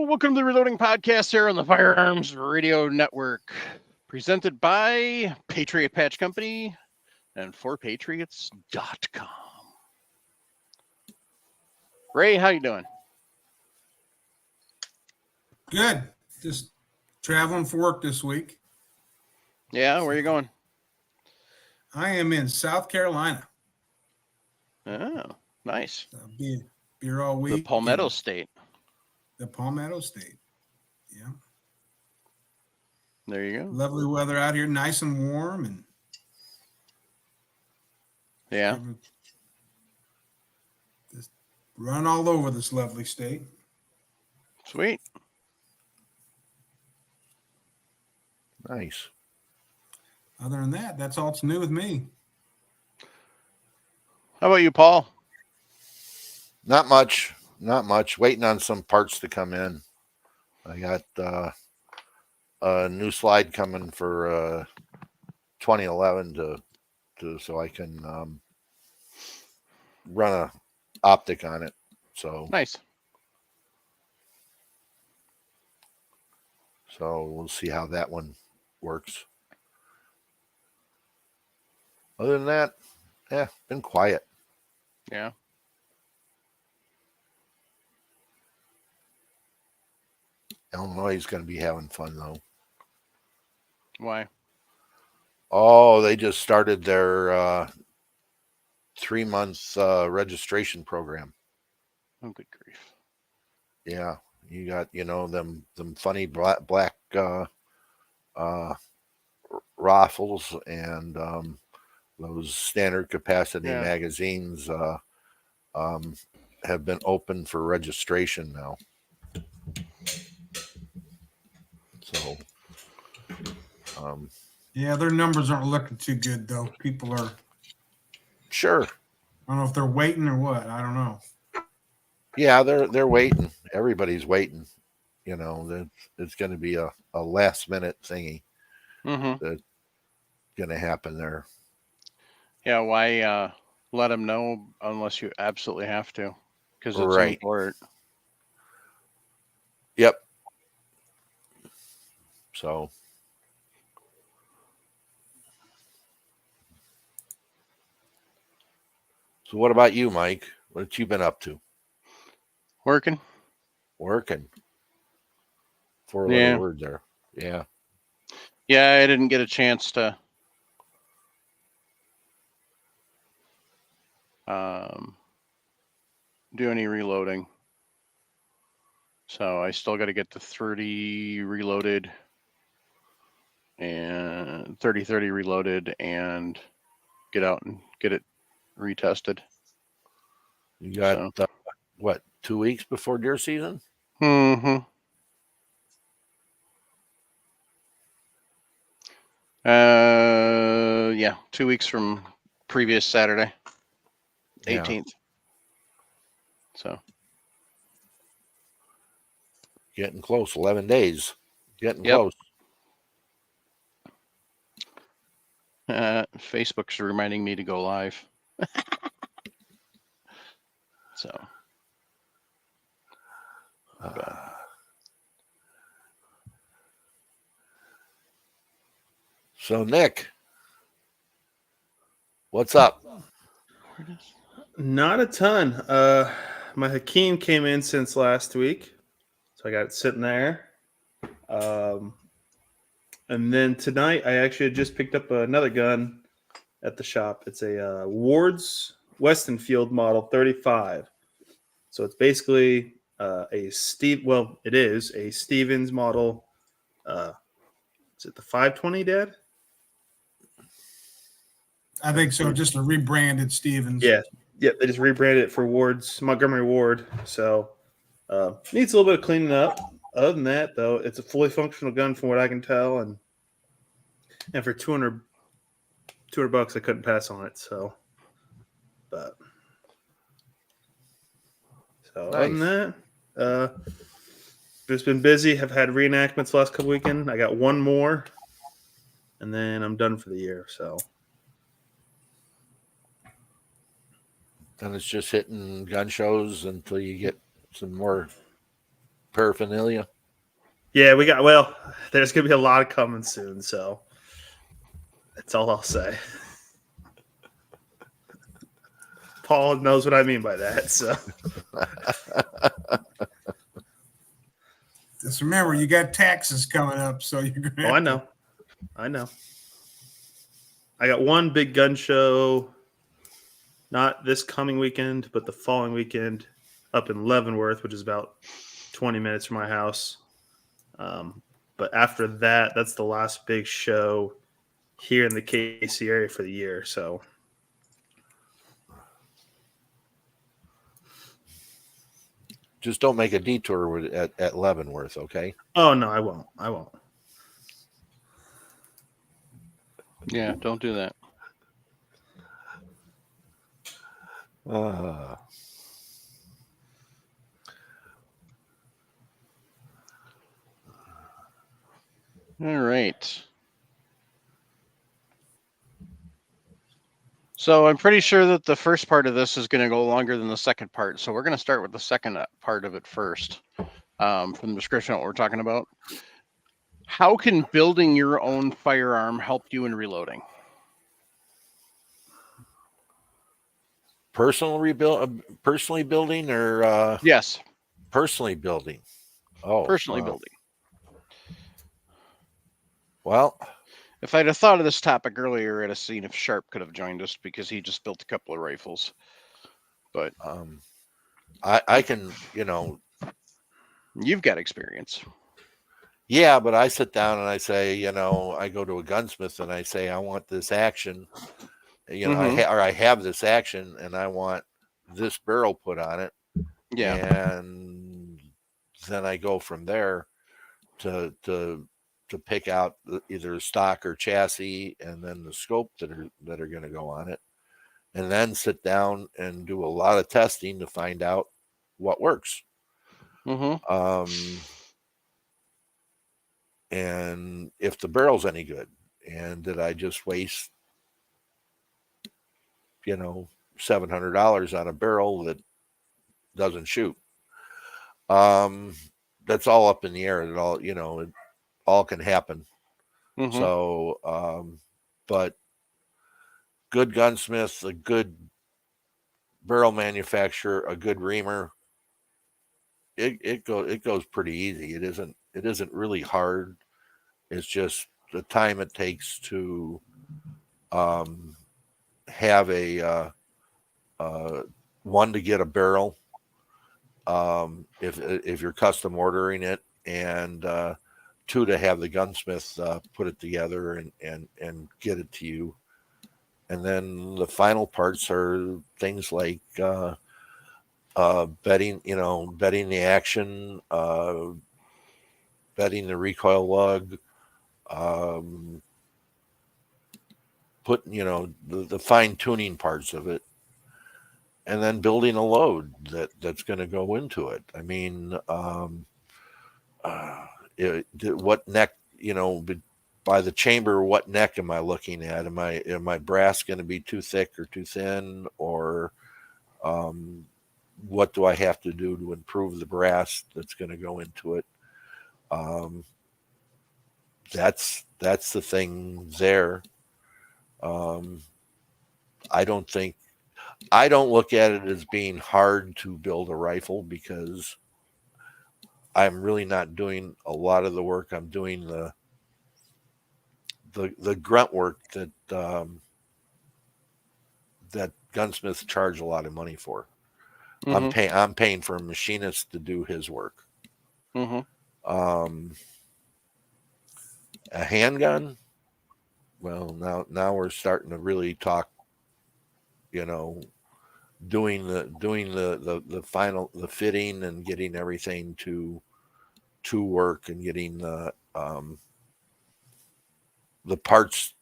Welcome to the Reloading Podcast here on the Firearms Radio Network, presented by Patriot Patch Company and forpatriots.com. Ray, how you doing? Good. Just traveling for work this week. Yeah, where are you going? I am in South Carolina. Oh, nice. I'll be here all week. The Palmetto State. The Palmetto State. Yeah. There you go. Lovely weather out here, nice and warm, and yeah, just run all over this lovely state. Sweet. Nice. Other than that, that's all that's new with me. How about you, Paul? Not much. Not much. Waiting on some parts to come in. I got a new slide coming for 2011 to so I can run a optic on it. So Nice. So we'll see how that one works. Other than that, yeah, been quiet. Yeah. Illinois is going to be having fun though. Why? Oh, they just started their 3-month registration program. Oh, good grief. Yeah, you got them funny black rifles and those standard capacity magazines have been open for registration now. So, yeah, their numbers aren't looking too good though. People are sure. I don't know if they're waiting or what. I don't know. Yeah, they're waiting. Everybody's waiting. It's going to be a last minute thingy that's going to happen there. Yeah, why let them know unless you absolutely have to? Because it's Right. important. Yep. So what about you, Mike? What have you been up to? Working. 4-letter word there. Yeah. Yeah, I didn't get a chance to do any reloading. So I still got to get the 30 reloaded and 30 reloaded and get out and get it retested. You got, 2 weeks before deer season? Mm-hmm. Yeah, 2 weeks from previous Saturday, 18th. Yeah. So. Getting close, 11 days. Getting close. Facebook's reminding me to go live. So Nick, what's up? Not a ton. My Hakeem came in since last week, so I got it sitting there. And then tonight, I actually just picked up another gun at the shop. It's a Ward's Westonfield Model 35. So it's basically it is a Stevens model. Is it the 520, Dad? I think so. Just a rebranded Stevens. Yeah. They just rebranded it for Montgomery Ward. So needs a little bit of cleaning up. Other than that, though, it's a fully functional gun from what I can tell, and for $200, I couldn't pass on it. So, Nice. Other than that, just been busy. Have had reenactments last couple weekends. I got one more, and then I'm done for the year. So. Then it's just hitting gun shows until you get some more paraphernalia? Yeah, there's gonna be a lot of coming soon, so that's all I'll say. Paul knows what I mean by that, so Just remember, you got taxes coming up, so you're gonna. oh, I know. I got one big gun show, not this coming weekend, but the following weekend up in Leavenworth, which is about 20 minutes from my house. But after that, that's the last big show here in the KC area for the year. So Just don't make a detour at Leavenworth, okay? oh no, I won't. Yeah, don't do that. All right. So I'm pretty sure that the first part of this is going to go longer than the second part. So we're going to start with the second part of it first, from the description of what we're talking about. How can building your own firearm help you in reloading? Personally building, or Yes, personally building? Oh, personally wow. building. Well, If I'd have thought of this topic earlier, I'd have seen if Sharp could have joined us because he just built a couple of rifles. But I can, you've got experience. yeah, but I sit down and I say, I go to a gunsmith and I say, I want this action, I have this action and I want this barrel put on it. Yeah. And then I go from there to pick out either stock or chassis and then the scope that are going to go on it, and then sit down and do a lot of testing to find out what works. And if the barrel's any good, and did I just waste $700 on a barrel that doesn't shoot? That's all up in the air. It all can happen. So, but good gunsmith, a good barrel manufacturer, a good reamer, it goes pretty easy. It isn't really hard. It's just the time it takes to have a one, to get a barrel, if you're custom ordering it, and two, to have the gunsmith put it together and get it to you. And then the final parts are things like bedding the action, bedding the recoil lug, putting the fine tuning parts of it, and then building a load that's going to go into it. I mean, what neck, by the chamber, what neck am I looking at? Am my brass going to be too thick or too thin, or what do I have to do to improve the brass that's going to go into it? That's the thing there. I don't look at it as being hard to build a rifle, because I'm really not doing a lot of the work. I'm doing the grunt work that gunsmiths charge a lot of money for. I'm paying for a machinist to do his work. A handgun, well, now we're starting to really talk, doing the final, the fitting and getting everything to work, and getting the parts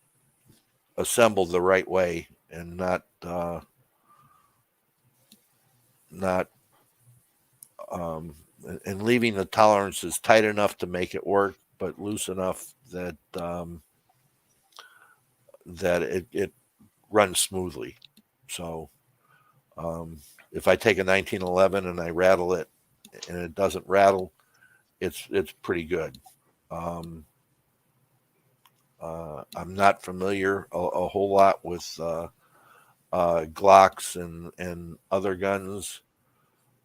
assembled the right way, and not and leaving the tolerances tight enough to make it work, but loose enough that it runs smoothly. So if I take a 1911 and I rattle it and it doesn't rattle, it's pretty good. I'm not familiar a whole lot with Glocks and other guns,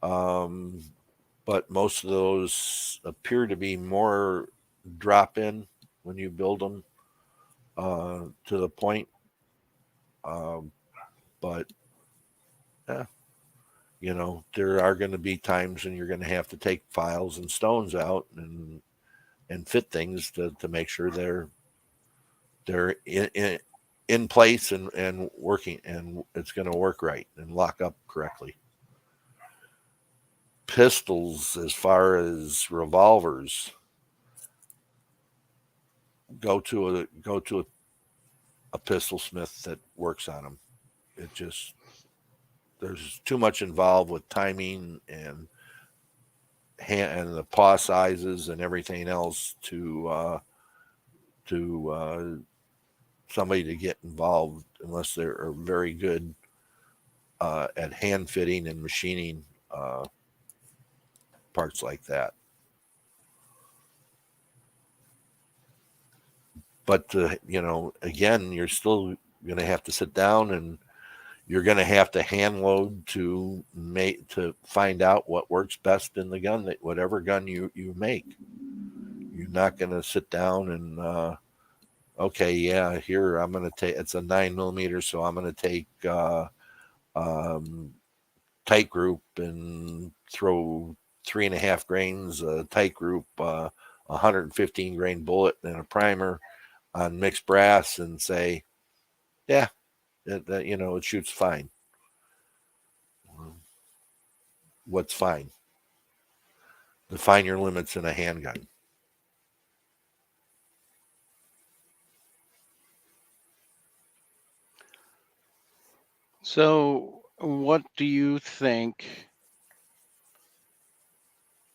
but most of those appear to be more drop in when you build them to the point. But yeah, there are going to be times when you're going to have to take files and stones out and fit things to make sure they're in place and working, and it's going to work right and lock up correctly. Pistols, as far as revolvers, go to a pistol smith that works on them. It just there's too much involved with timing and the paw sizes and everything else to somebody to get involved unless they're very good at hand fitting and machining parts like that. But again, you're still going to have to sit down and you're going to have to hand load to find out what works best in the gun, that whatever gun you make. You're not going to sit down and okay, yeah, here I'm going to take, it's a 9mm, so I'm going to take tight group and throw 3.5 grains tight group, 115 grain bullet and a primer on mixed brass and say, yeah, it shoots fine. What's fine? Define your limits in a handgun. So, what do you think?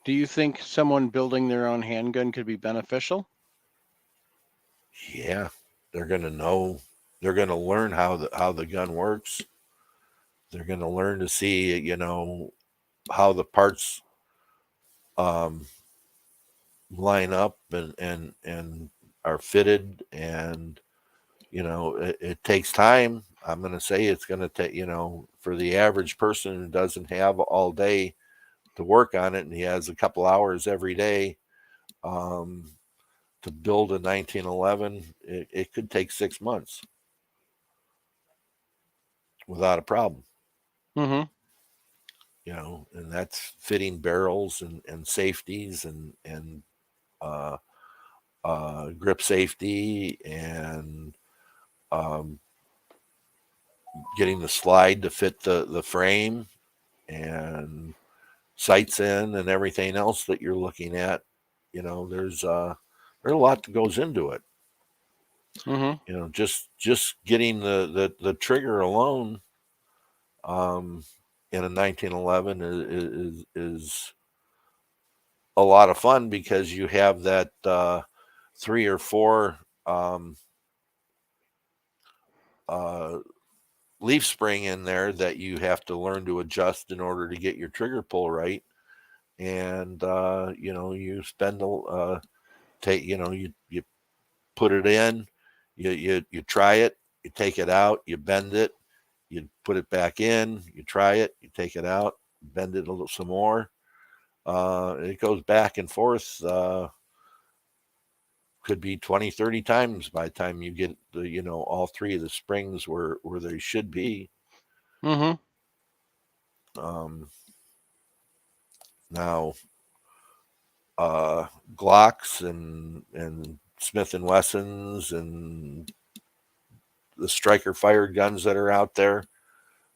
Do you think someone building their own handgun could be beneficial? Yeah, they're going to know. They're going to learn how the gun works. They're going to learn to see, how the parts line up and are fitted, and it takes time. I'm going to say it's going to take, for the average person who doesn't have all day to work on it, and he has a couple hours every day to build a 1911, it could take 6 months without a problem. Mm-hmm. And that's fitting barrels and safeties and grip safety and getting the slide to fit the frame and sights in and everything else that you're looking at. There's a lot that goes into it. Mm-hmm. Just getting the trigger alone in a 1911 is a lot of fun, because you have that 3 or 4 leaf spring in there that you have to learn to adjust in order to get your trigger pull right. And you spend you put it in, you try it, you take it out, you bend it, you put it back in, you try it, you take it out, bend it a little some more. It goes back and forth. Could be 20, 30 times by the time you get all 3 of the springs where they should be. Mm-hmm. Now, Glocks and Smith and Wessons and the striker fired guns that are out there,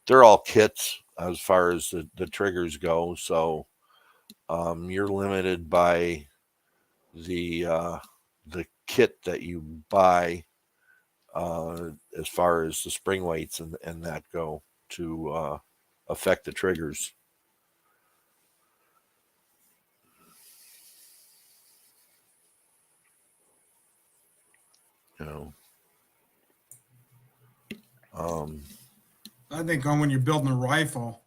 they're all kits as far as the triggers go. So you're limited by the kit that you buy as far as the spring weights and that go to affect the triggers. I think when you're building a rifle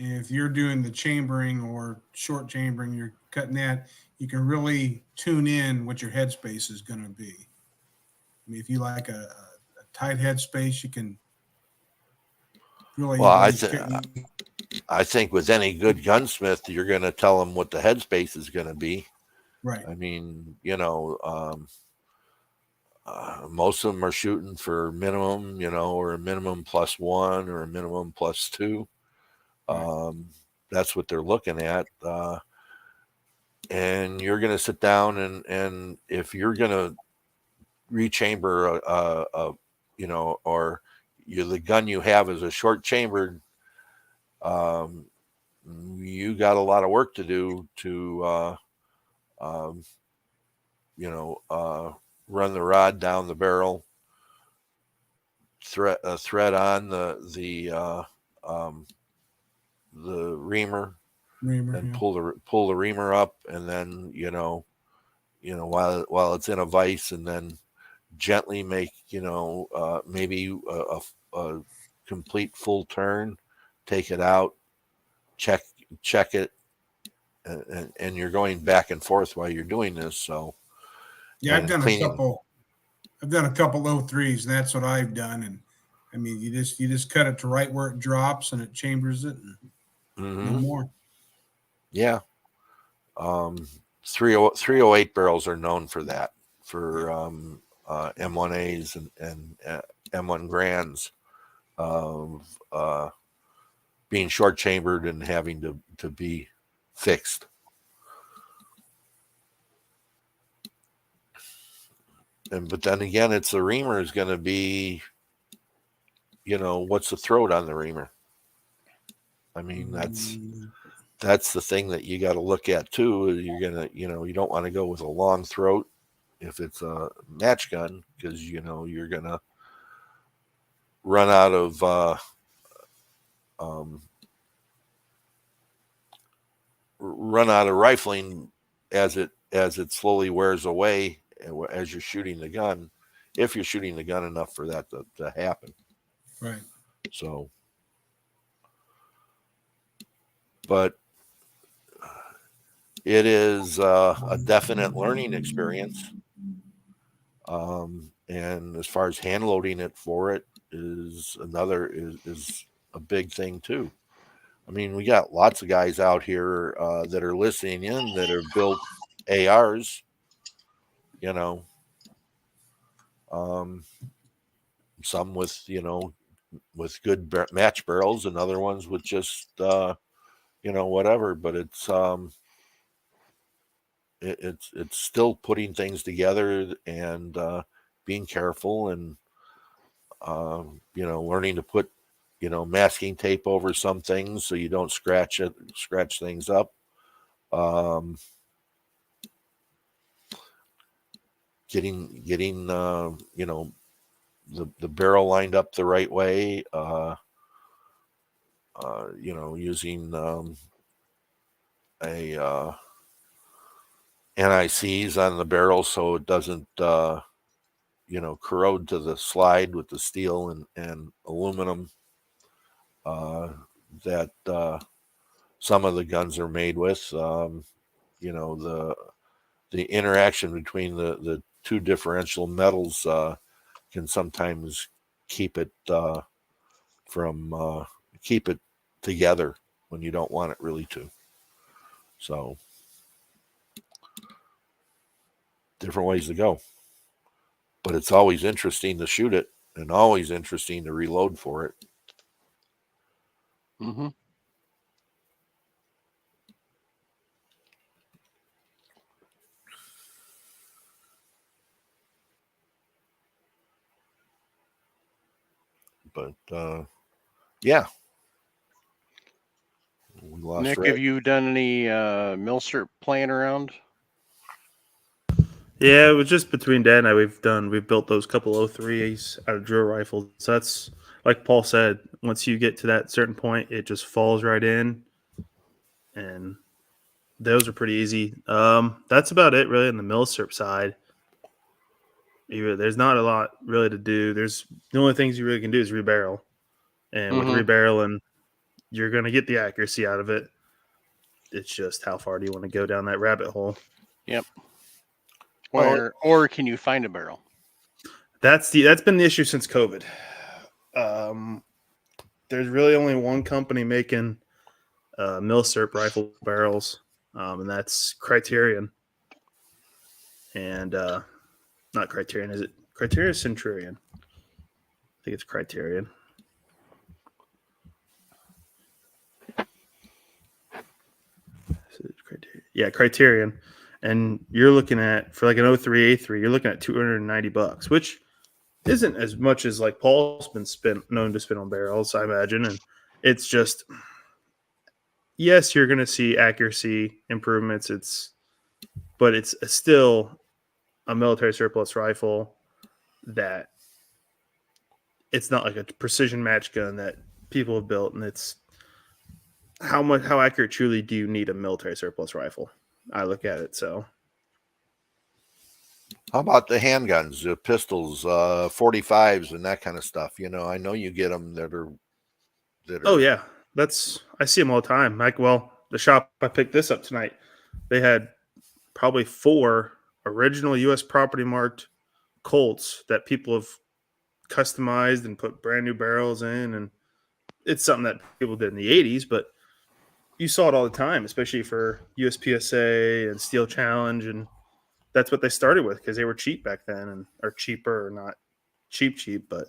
And if you're doing the chambering or short chambering, you're cutting that, you can really tune in what your headspace is going to be. I mean, if you like a tight headspace, you can really. Well, I think with any good gunsmith, you're going to tell them what the headspace is going to be. right. I mean, most of them are shooting for minimum, or a minimum +1 or a minimum +2. That's what they're looking at. And you're going to sit down and if you're going to rechamber or the gun you have is a short chambered, you got a lot of work to do to run the rod down the barrel, thread on the reamer, and pull the reamer up, and then while it's in a vise, and then gently make maybe a complete full turn, take it out, check it, and you're going back and forth while you're doing this. So yeah, I've done a couple 03s, and that's what I've done. And I mean, you just cut it to right where it drops, and it chambers it, and no more. Yeah. 308 barrels are known for that, for M1As and M1 Grands of being short chambered and having to be fixed. But then again, it's the reamer is going to be, what's the throat on the reamer? I mean, that's the thing that you got to look at too. You're going to, you don't want to go with a long throat if it's a match gun, because, you're going to run out of, rifling as it slowly wears away as you're shooting the gun, if you're shooting the gun enough for that to happen. Right. So, but it is a definite learning experience. And as far as hand loading it for it is a big thing too. I mean, we got lots of guys out here that are listening in that have built ARs, some with, with good match barrels, and other ones with just, whatever, but it's still putting things together and being careful and learning to put masking tape over some things so you don't scratch things up. Getting the barrel lined up the right way, using a NICs on the barrel so it doesn't corrode to the slide with the steel and aluminum that some of the guns are made with. The interaction between the two differential metals can sometimes keep it keep it together when you don't want it really to. So different ways to go, but it's always interesting to shoot it and always interesting to reload for it. Mm-hmm. But yeah. We lost Nick, Red. have you done any milcert playing around? Yeah, it was just between Dad and I. We've built those couple 03s out of drill rifles. So that's, like Paul said, once you get to that certain point, it just falls right in, and those are pretty easy. That's about it really on the milsurp side. There's not a lot really to do. The only things you really can do is rebarrel, and with rebarreling, you're going to get the accuracy out of it. It's just how far do you want to go down that rabbit hole? Yep. Well, Or can you find a barrel? That's been the issue since COVID. There's really only one company making Milsurp rifle barrels, and that's Criterion. And not Criterion, is it Criterion or Centurion? I think it's Criterion. Yeah, Criterion. And you're looking at, for like an 03A3, you're looking at $290, which isn't as much as like Paul's been known to spend on barrels, I imagine. And it's just, yes, you're going to see accuracy improvements. But it's still a military surplus rifle that it's not like a precision match gun that people have built. And it's how accurate truly do you need a military surplus rifle? I look at it. So how about the handguns, the pistols, 45s, and that kind of stuff? I know you get them that are. Oh yeah, I see them all the time. Like, well, the shop I picked this up tonight, they had probably 4 original U.S. property marked Colts that people have customized and put brand new barrels in, and it's something that people did in the 80s, but you saw it all the time, especially for USPSA and Steel Challenge, and that's what they started with because they were cheap back then, and or cheaper, or not cheap, but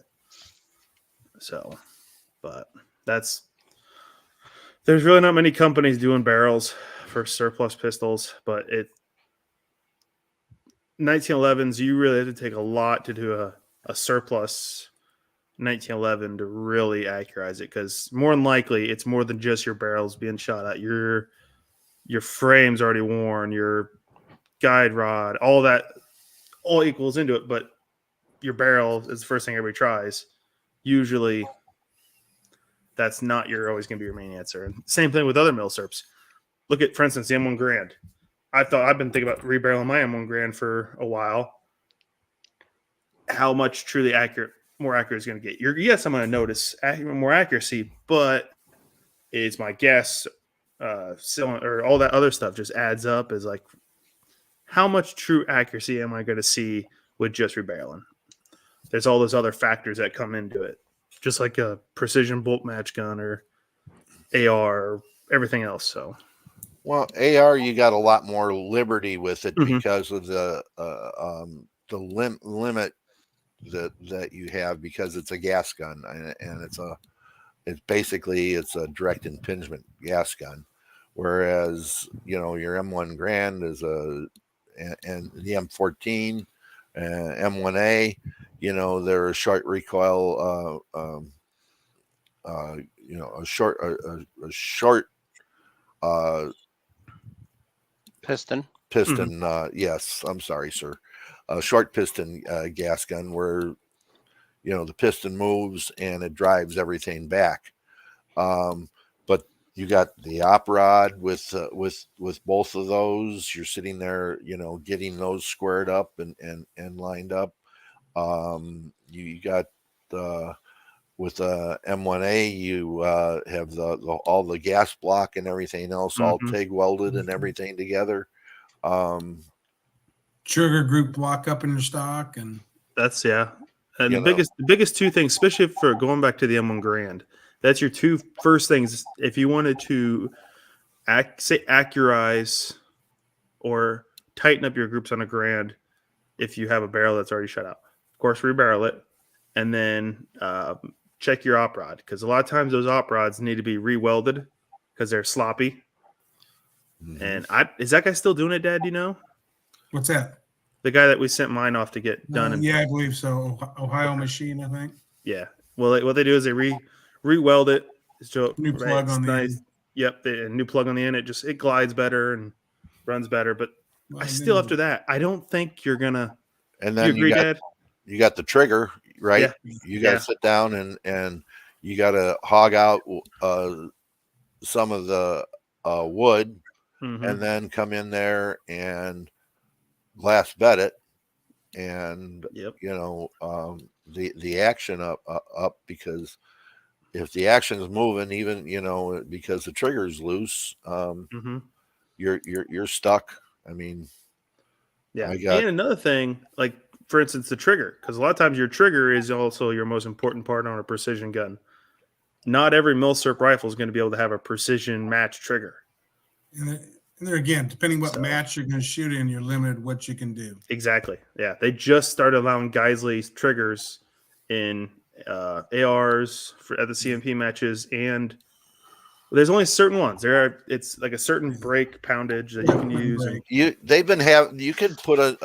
there's really not many companies doing barrels for surplus pistols, but 1911s, you really have to take a lot to do a surplus 1911 to really accurize it, because more than likely it's more than just your barrels being shot at. Your frame's already worn, your guide rod, all that all equals into it, but your barrel is the first thing everybody tries. Usually that's not always going to be your main answer. And same thing with other milsurps. Look at, for instance, the M1 Grand. I've been thinking about rebarreling my M1 Grand for a while. How much truly more accurate is going to get? Yes, I'm going to notice more accuracy, but it's my guess, or all that other stuff just adds up as like, how much true accuracy am I going to see with just rebarreling? There's all those other factors that come into it, just like a precision bolt match gun or AR or everything else. So, well, AR, you got a lot more liberty with it because of the limit that you have, because it's a gas gun, and it's basically a direct impingement gas gun, whereas your M1 Grand is and the M14, M1A, they're a short recoil, a short Piston. Yes, I'm sorry, sir. A short piston gas gun where the piston moves and it drives everything back. But you got the op rod with both of those. You're sitting there, getting those squared up and lined up. You got with M1A, you have all the gas block and everything else all TIG welded and everything together. Sugar group block up in your stock, and that's And the biggest 2 things, especially for going back to the M1 Grand, that's your 2 first things. If you wanted to accurize or tighten up your groups on a Grand, if you have a barrel that's already shut out, of course, rebarrel it, and then check your op rod, because a lot of times those op rods need to be re-welded because they're sloppy. And is that guy still doing it, Dad? Do you know? What's that? The guy that we sent mine off to get done. Yeah, I believe so. Ohio Machine, I think. Yeah. Well, what they do is they re-weld it. New plug on the end. Yep, a new plug on the end. It glides better and runs better. But after that, I don't think you're gonna. And then you agree, Dad? You got the trigger, right? Yeah. You got to sit down and you got to hog out some of the wood, and then come in there and glass bed it, and the action up, because if the action is moving, even because the trigger is loose, Mm-hmm. you're stuck. I mean, Yeah. I got And another thing, like for instance, the trigger, because a lot of times your trigger is also your most important part on a precision gun. Not every milsurp rifle is going to be able to have a precision match trigger. And there again, depending what So- match you're going to shoot in, you're limited what you can do. Exactly. Yeah. They just started allowing Geisley triggers in ARs at the CMP matches, and there's only certain ones. It's like a certain break poundage that you can use. And, you can put a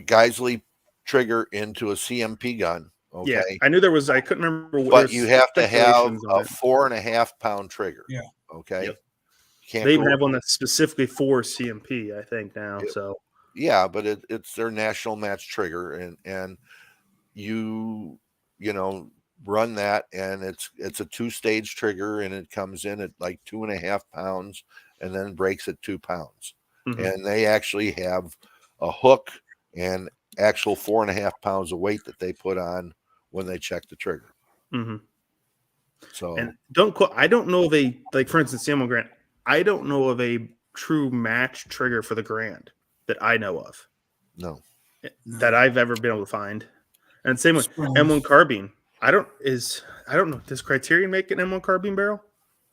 Geisley trigger into a CMP gun. Okay. yeah, I knew there was. I couldn't remember. There But was you have to have speculations on a it. 4.5 pound trigger. Yeah. Okay. Yep. Can't They even go have one that's specifically for CMP, I think now. Yep. So yeah, but it's their national match trigger, and you run that, and it's a 2-stage trigger, and it comes in at like 2.5 pounds and then breaks at 2 pounds. Mhm. And they actually have a hook and actual 4.5 pounds of weight that they put on when they check the trigger. hmm So and don't quote. I don't know of a like, for instance, Samuel Grant. I don't know of a true match trigger for the Grand that I know of no. that I've ever been able to find. And same with Springs. M1 carbine. I don't know. Does Criterion make an M1 carbine barrel?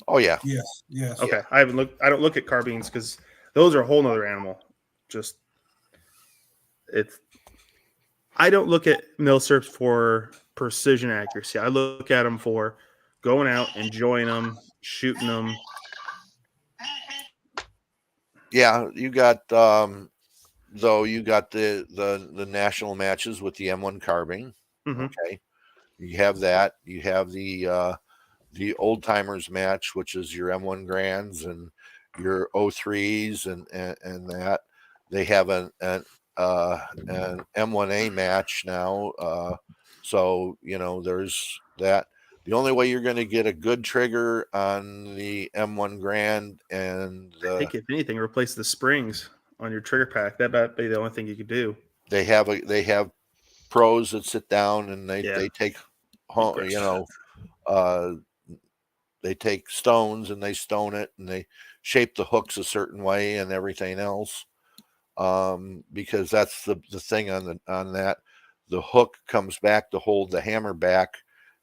Oh yeah. Yes. Yes. Okay, I haven't looked. I don't look at carbines because those are a whole nother animal. Just it's. I don't look at milsurps for precision accuracy. I look at them for going out, enjoying them, shooting them. Yeah, you got you got the national matches with the M1 carbine. Mhm. Okay. You have that. You have the old timers match, which is your M1 Grands and your O3s and that. They have an M1A match now. So there's that. The only way you're going to get a good trigger on the M1 Grand and I think if anything, replace the springs on your trigger pack. That might be the only thing you could do. they have pros that sit down and Yeah. they take home, they take stones and they stone it and they shape the hooks a certain way and everything else. Because that's the thing on that. The hook comes back to hold the hammer back,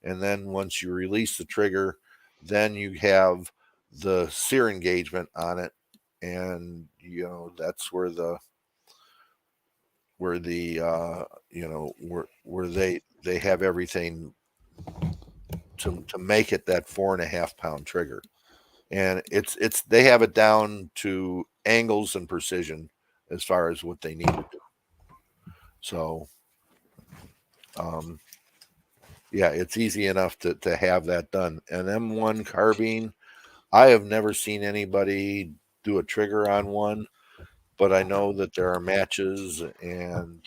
and then once you release the trigger, then you have the sear engagement on it, and that's where they have everything to make it that 4.5 pound trigger, and it's they have it down to angles and precision as far as what they need to do. So yeah, it's easy enough to have that done. An M1 carbine, I have never seen anybody do a trigger on one, but I know that there are matches, and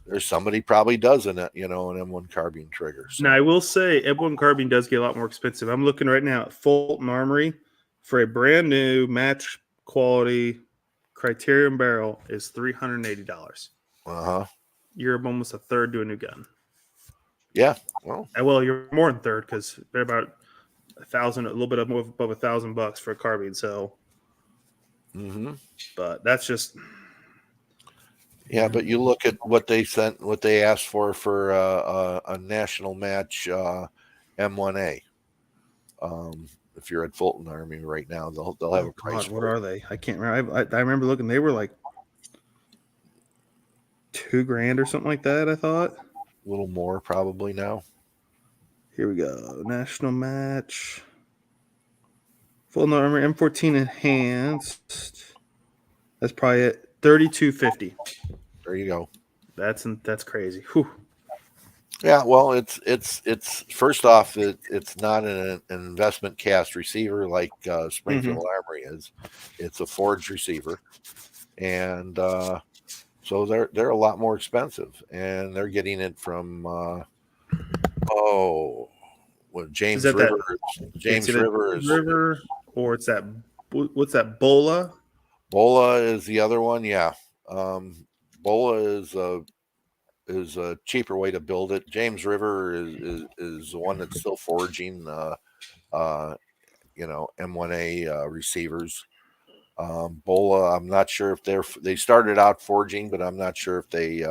there's somebody probably does an M1 carbine trigger. So. Now I will say M1 carbine does get a lot more expensive. I'm looking right now at Fulton Armory for a brand new match quality Criterion barrel is $380. Uh-huh. You're almost a third to a new gun. Yeah. Well, Well, you're more than third because they're about a little bit above $1,000 for a carbine. So, but that's just yeah. But you look at what they asked for a national match M1A. If you're at Fulton Army right now, they'll have a price. God, what are they? I can't remember. I remember looking. They were like $2,000 or something like that. I thought. A little more probably now. Here we go. National match. Full armor M14 enhanced. That's probably it. $3,250. There you go. That's crazy. Whew. Yeah, well, it's first off, it's not an investment cast receiver like Springfield Armory is. It's a forged receiver, and so they're a lot more expensive, and they're getting it from James River. James River, or it's that. What's that? Bola. Bola is the other one. Yeah, Bola is a cheaper way to build it. James River is the one that's still forging, M1A receivers. Bola, I'm not sure if they started out forging, but I'm not sure if they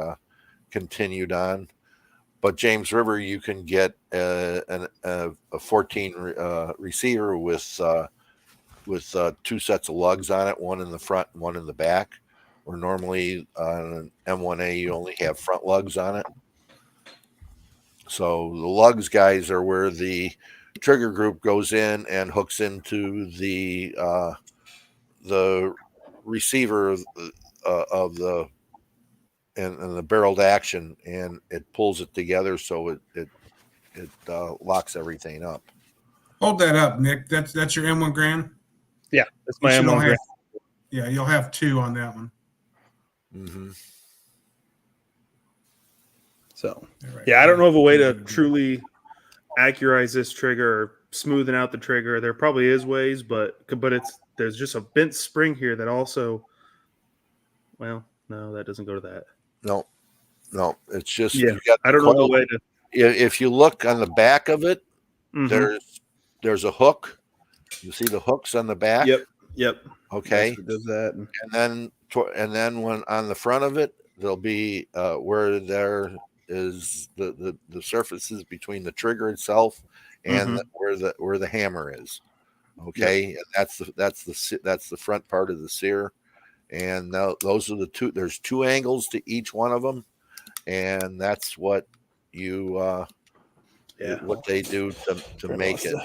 continued on. But James River, you can get a 14 receiver with two sets of lugs on it, one in the front and one in the back. Where normally on an M1A you only have front lugs on it. So the lugs guys are where the trigger group goes in and hooks into the receiver of the and the barreled action, and it pulls it together so it locks everything up. Hold that up, Nick. That's your M1 Grand. Yeah, that's my You M1 don't Grand. have- Yeah, you'll have 2 on that one. Mm-hmm. So All right. yeah, I don't know of a way to truly accurize this trigger or smoothing out the trigger. There probably is ways, but there's just a bent spring here that also. Well, no, that doesn't go to that. No, it's just Yeah, you got I don't know coil. the way to. If you look on the back of it, Mhm. there's a hook. You see the hooks on the back. Yep. Okay. That's what does that. And then when on the front of it, there'll be where there is the surfaces between the trigger itself and where the hammer is. Okay, and that's the front part of the sear. And now those are the two. There's 2 angles to each one of them, and that's what what they do to make it.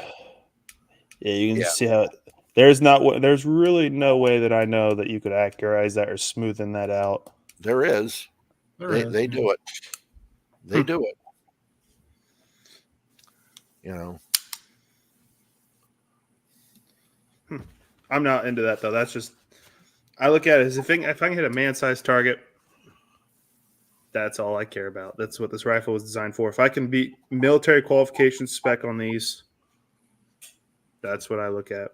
Yeah, you can just see how there's really no way that I know that you could accurize that or smoothen that out. There is. They do it. They do it. I'm not into that though. That's just I look at it as if I can hit a man-sized target. That's all I care about. That's what this rifle was designed for. If I can beat military qualification spec on these, that's what I look at.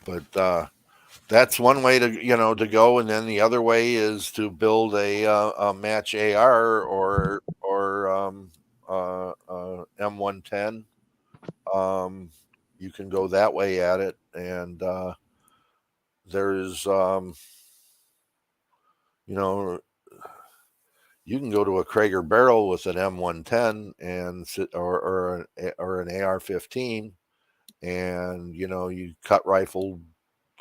But that's one way to go, and then the other way is to build a match AR or M110. You can go that way at it, and there's you can go to a Krager barrel with an M110 and or an AR-15, and you cut rifle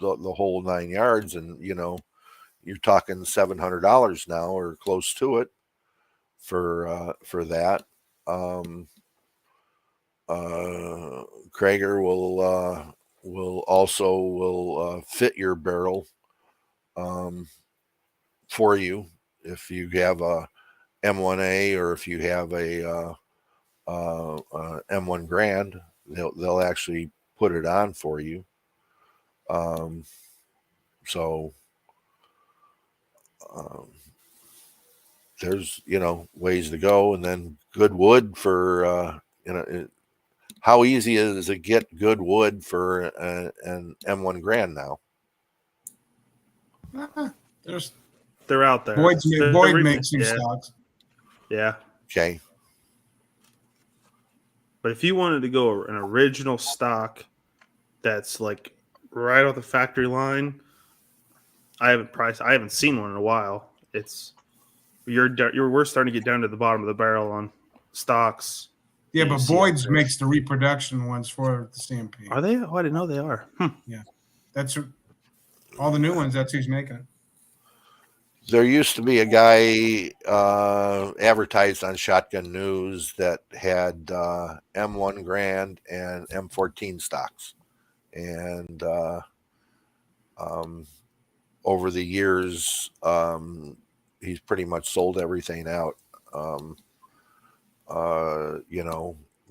the whole 9 yards, and you're talking $700 now or close to it for that. Krager will also fit your barrel for you if you have a M1A or if you have a M1 Grand. They'll actually put it on for you. So there's ways to go, and then good wood for how easy is it to get good wood for an M1 Grand now? They're out there. Boyd makes some stocks. Yeah. Okay. But if you wanted to go an original stock that's like right off the factory line, I haven't seen one in a while. We're starting to get down to the bottom of the barrel on stocks. Yeah, but Boyd's makes the reproduction ones for the CMP. Are they? Oh, I didn't know they are. Yeah, that's all the new ones. That's who's making it. There used to be a guy advertised on Shotgun News that had M1 Grand and M14 stocks, and over the years, he's pretty much sold everything out.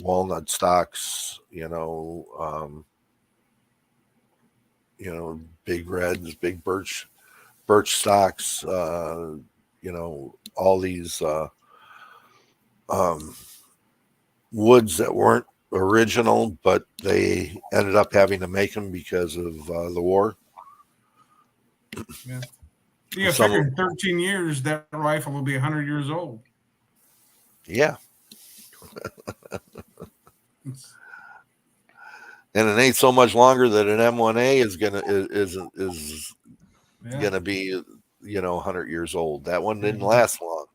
Walnut stocks, big reds, big birch stocks, all these woods that weren't original, but they ended up having to make them because of the war. Yeah. You Some- figure in 13 years that rifle will be 100 years old. Yeah. And it ain't so much longer that an M1A is Yeah. gonna be 100 years old. That one didn't Mhm. last long.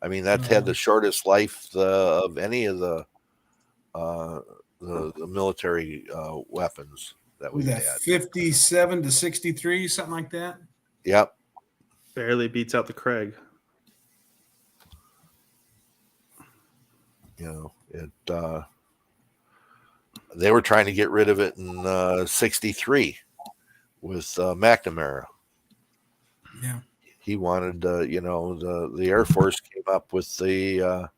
I mean, that had the shortest life of any of the military weapons that Was we've that had. 57 to 63, something like that? Yep. Barely beats out the Craig. They were trying to get rid of it in 63 with McNamara. Yeah. He wanted, the Air Force came up with the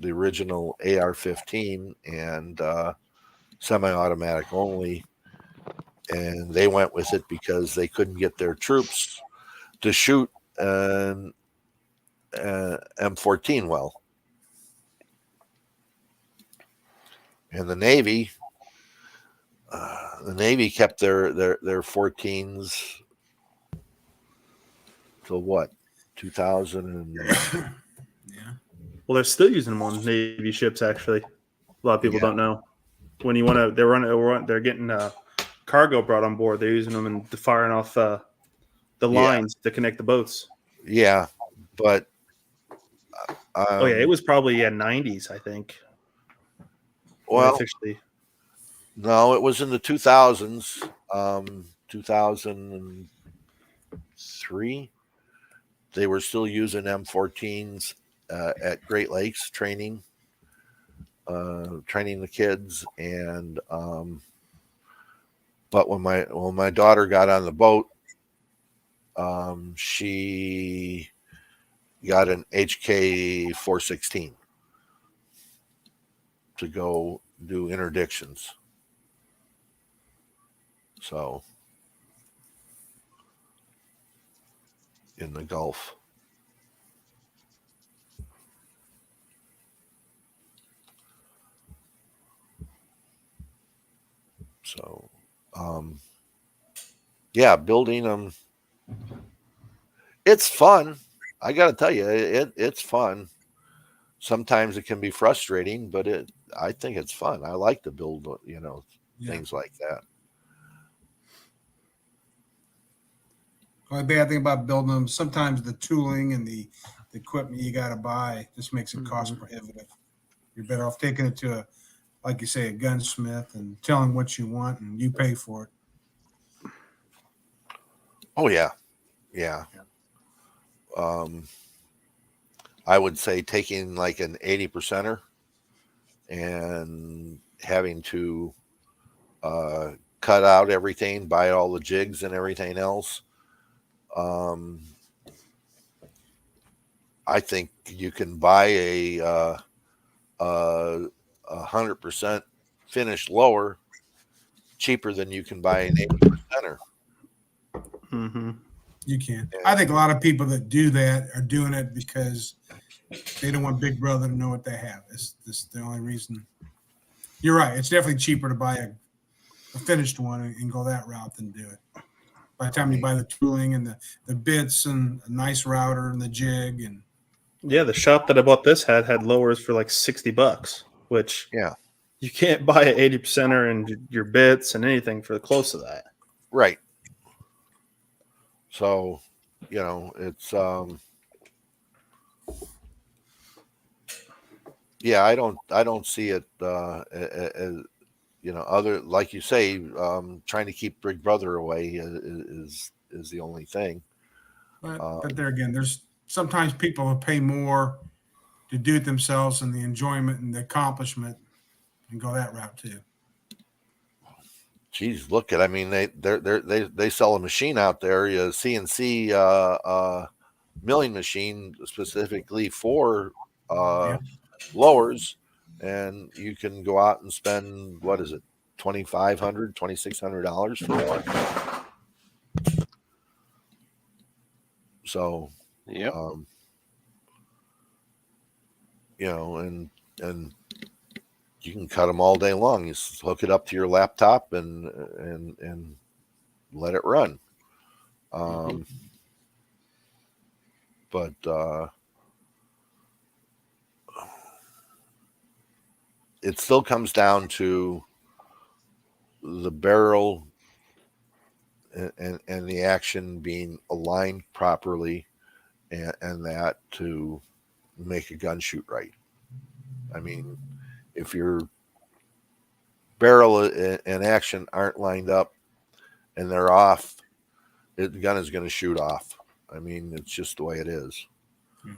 original AR-15 and semi-automatic only, and they went with it because they couldn't get their troops to shoot an M14 well. And the Navy kept their 14s till what, 2000 Yeah. Well, they're still using them on Navy ships. Actually, a lot of people Yeah. don't know. When you want to, they're getting cargo brought on board. They're using them and firing off the lines to connect the boats. Yeah, but Oh yeah, it was probably 90s, I think. well, Officially. no, it was in the 2000s, 2003. They were still using M14s at Great Lakes training the kids, and but when my daughter got on the boat, she got an HK 416 to go do interdictions. So in the Gulf. So, yeah, building them. It's fun. I got to tell you, it's fun. Sometimes it can be frustrating, but I think it's fun. I like to build, things like that. The only bad thing about building them, sometimes the tooling and the equipment you got to buy just makes it cost prohibitive. You're better off taking it to like you say, a gunsmith and telling what you want and you pay for it. Oh yeah. I would say taking like an 80%er and having to cut out everything, buy all the jigs and everything else. I think you can buy a 100% finished lower cheaper than you can buy an 80%er. Mm-hmm. You can. I think a lot of people that do that are doing it because they don't want Big Brother to know what they have. This is the only reason. You're right. It's definitely cheaper to buy a finished one and go that route than do it. By the time you buy the tooling and the bits and a nice router and the jig and yeah, the shop that I bought this had lowers for like $60, which you can't buy an 80%er and your bits and anything for close to that. Right. So, it's yeah, I don't see it as other, like you say, trying to keep Big Brother away is the only thing. But there again, there's sometimes people will pay more to do it themselves and the enjoyment and the accomplishment and go that route too. Geez, look at, I mean, they sell a machine out there, a CNC milling machine specifically for lowers, and you can go out and spend, what is it, $2,500, $2,600 for one. So, yep. And you can cut them all day long. You just hook it up to your laptop and let it run. Mhm. But it still comes down to the barrel and the action being aligned properly, and that to make a gun shoot right. I mean, if your barrel and action aren't lined up and they're off, the gun is going to shoot off. I mean, it's just the way it is. Hmm.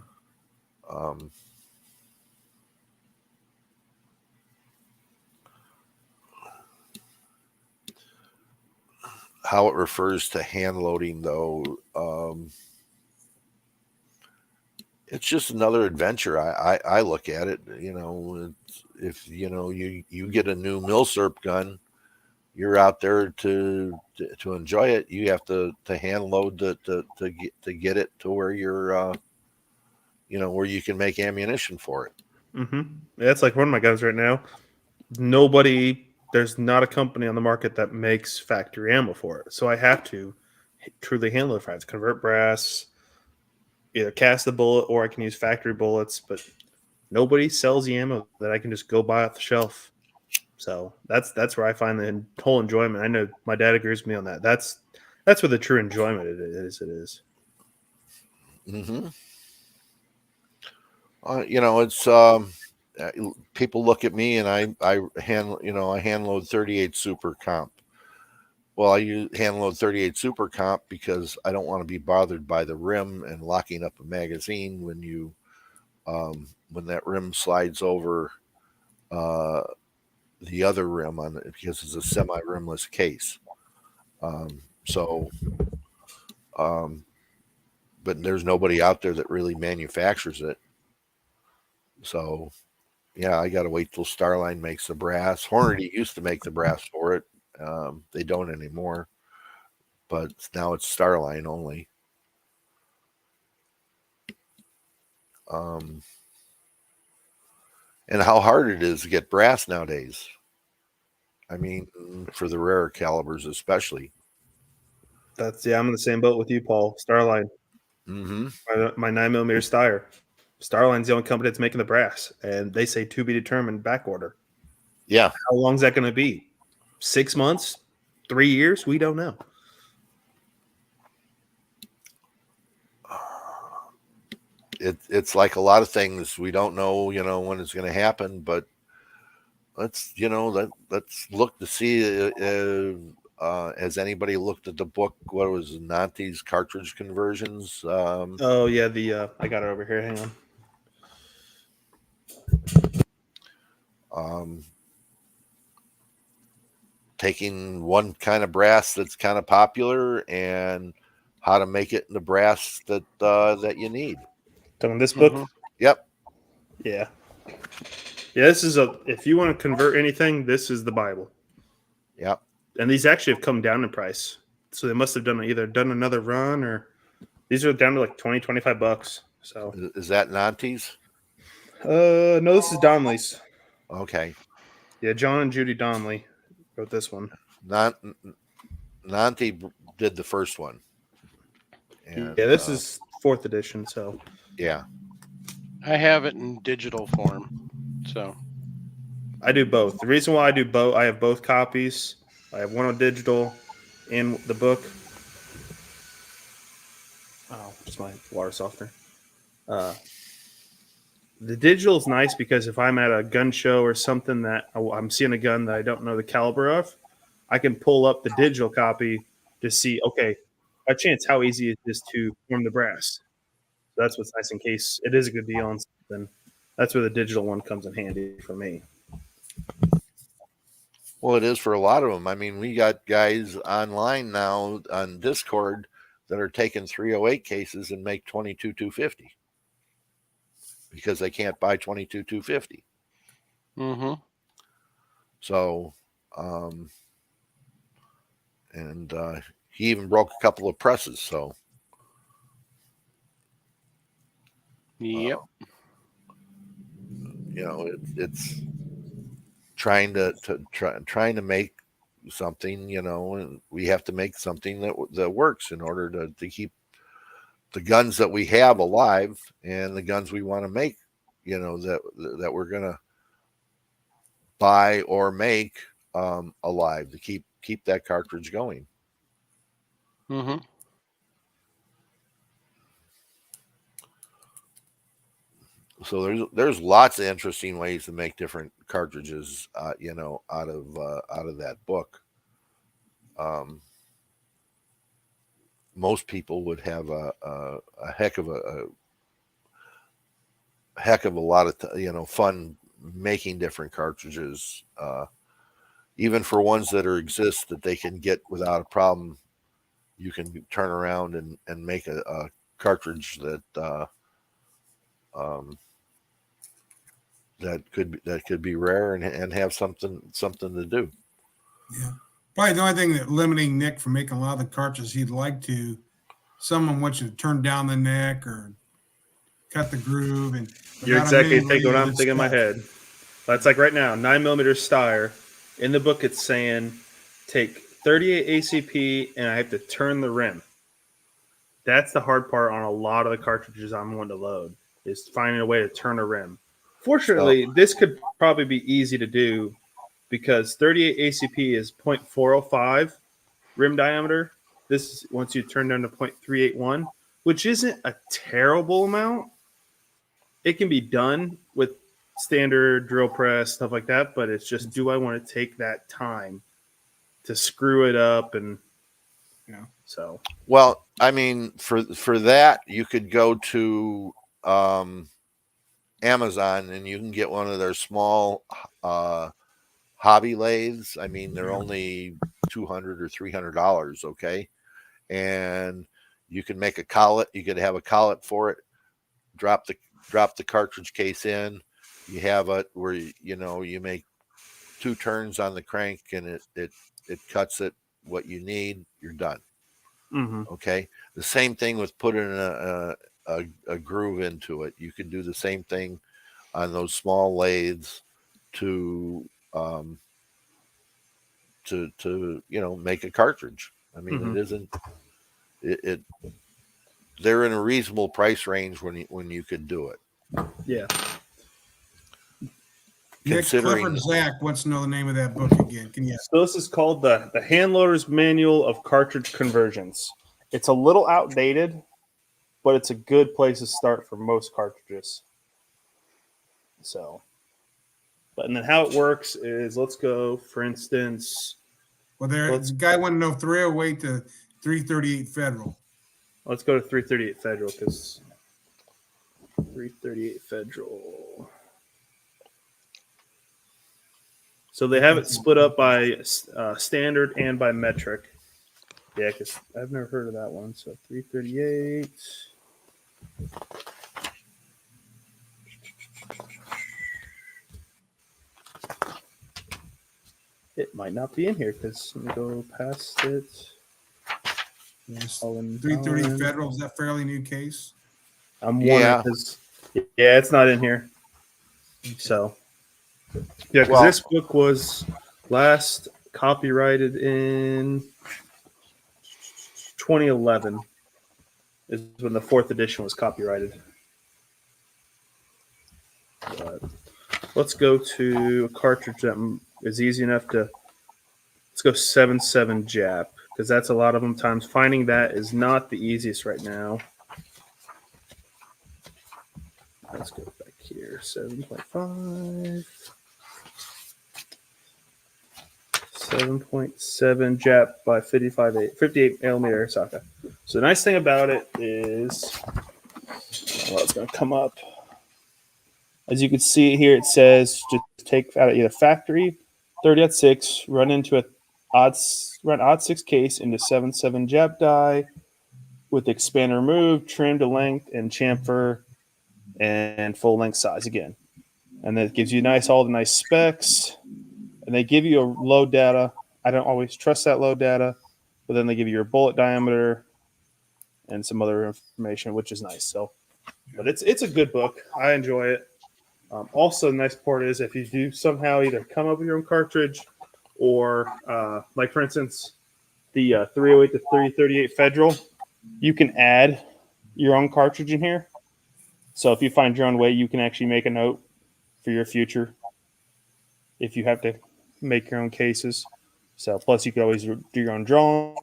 How it refers to hand loading, though, it's just another adventure. I look at it. If you get a new milsurp gun, you're out there to enjoy it. You have to hand load to get it to where you're where you can make ammunition for it. Mm-hmm. That's like one of my guns right now. There's not a company on the market that makes factory ammo for it. So I have to truly handle it. If I have to convert brass, either cast the bullet or I can use factory bullets, but nobody sells the ammo that I can just go buy off the shelf. So that's where I find the whole enjoyment. I know my dad agrees with me on that. That's where the true enjoyment it is. It is. Mm-hmm. It's people look at me and I hand load 38 Super Comp. Well, I hand load 38 Super Comp because I don't want to be bothered by the rim and locking up a magazine when that rim slides over the other rim on it, because it's a semi-rimless case. So, but there's nobody out there that really manufactures it. So, yeah, I got to wait till Starline makes the brass. Hornady used to make the brass for it. They don't anymore, but now it's Starline only. And how hard it is to get brass nowadays. I mean, for the rarer calibers, especially. I'm in the same boat with you, Paul. Starline, Mm-hmm. my 9mm Steyr. Starline's the only company that's making the brass, and they say to be determined back order. Yeah. How long is that going to be? 6 months? 3 years? We don't know. It's like a lot of things. We don't know, when it's going to happen, but let's look to see. Has anybody looked at the book? What was Nante's cartridge conversions? Oh yeah, I got it over here. Hang on. Taking one kind of brass that's kind of popular and how to make it in the brass that you need. Talking this book? Mhm. Yep. Yeah. Yeah, if you want to convert anything, this is the Bible. Yep. And these actually have come down in price. So they must have either done another run, or these are down to like $20-25. So Is that Nante's? no, this is Donnelly's. Okay. Yeah, John and Judy Donnelly wrote this one. Nante did the first one. And, yeah, this is 4th edition, so yeah. I have it in digital form. So I do both. The reason why I do both, I have both copies. I have one on digital and the book. Oh, it's my water softener. The digital is nice because if I'm at a gun show or something that I'm seeing a gun that I don't know the caliber of, I can pull up the digital copy to see, okay, by chance, how easy is this to form the brass? So that's what's nice in case it is a good deal on something. That's where the digital one comes in handy for me. Well, it is for a lot of them. I mean, we got guys online now on Discord that are taking 308 cases and make 22-250 because they can't buy 22-250. Mm-hmm. So, and he even broke a couple of presses. So, Yep. it's trying to make something, and we have to make something that works in order to keep the guns that we have alive and the guns we want to make, that we're gonna buy or make alive to keep that cartridge going. Mm-hmm. So there's lots of interesting ways to make different cartridges, out of that book. Most people would have a heck of a lot of fun making different cartridges, even for ones that exist that they can get without a problem. You can turn around and make a cartridge that that could be rare and have something to do. Yeah. Probably the only thing that limiting Nick from making a lot of the cartridges he'd like to, someone wants you to turn down the neck or cut the groove. And You're without a exactly million thinking what I'm layers of thinking in my stuff. head. That's like right now, 9mm Steyr. In the book, it's saying take 38 ACP and I have to turn the rim. That's the hard part on a lot of the cartridges I'm wanting to load, is finding a way to turn a rim. Fortunately, this could probably be easy to do because 38 ACP is 0.405 rim diameter. This is once you turn down to 0.381, which isn't a terrible amount. It can be done with standard drill press, stuff like that, but it's just, do I want to take that time to screw it up? And so, well, I mean, for that, you could go to Amazon and you can get one of their small hobby lathes. I mean, they're only $200 or $300, okay, and you can make a collet. You could have a collet for it. Drop the cartridge case in. You have it where you make 2 turns on the crank and it cuts it what you need. You're done. Okay. The same thing with putting a groove into it. You can do the same thing on those small lathes to make a cartridge. I mean, it isn't it. They're in a reasonable price range when you could do it. yeah. Nick Considering Clifford Zach wants to know the name of that book again. Can you? So this is called the Handloader's Manual of Cartridge Conversions. It's a little outdated, but it's a good place to start for most cartridges. So, and then how it works is, let's go, for instance. Well, the guy wanted to know 308 to 338 Federal. Let's go to 338 Federal because 338 Federal. So they have it split up by standard and by metric. Yeah, because I've never heard of that one. So 338. It might not be in here because let me go past it. Yes. 338 Federal, is that fairly new case? I'm wondering because it's not in here. So yeah, because this book was last copyrighted in 2011 is when the 4th edition was copyrighted. But let's go to a cartridge that is easy enough to. Let's go 7.7 Jap because that's a lot of them times. Finding that is not the easiest right now. Let's go back here. 7.5. 7.7 Jap by 58 millimeter airsocket. So the nice thing about it is, well, it's going to come up. As you can see here, it says just take out of either factory 30-6, run into odd 6 case into 7.7 Jap die with expander removed, trim to length and chamfer and full length size again. And then it gives you all the nice specs. And they give you a load data. I don't always trust that load data, but then they give you your bullet diameter and some other information, which is nice. So, but it's a good book. I enjoy it. Also, the nice part is if you do somehow either come up with your own cartridge or like for instance, the 308 to 338 Federal, you can add your own cartridge in here. So if you find your own way, you can actually make a note for your future if you have to make your own cases. So plus you could always do your own drawing.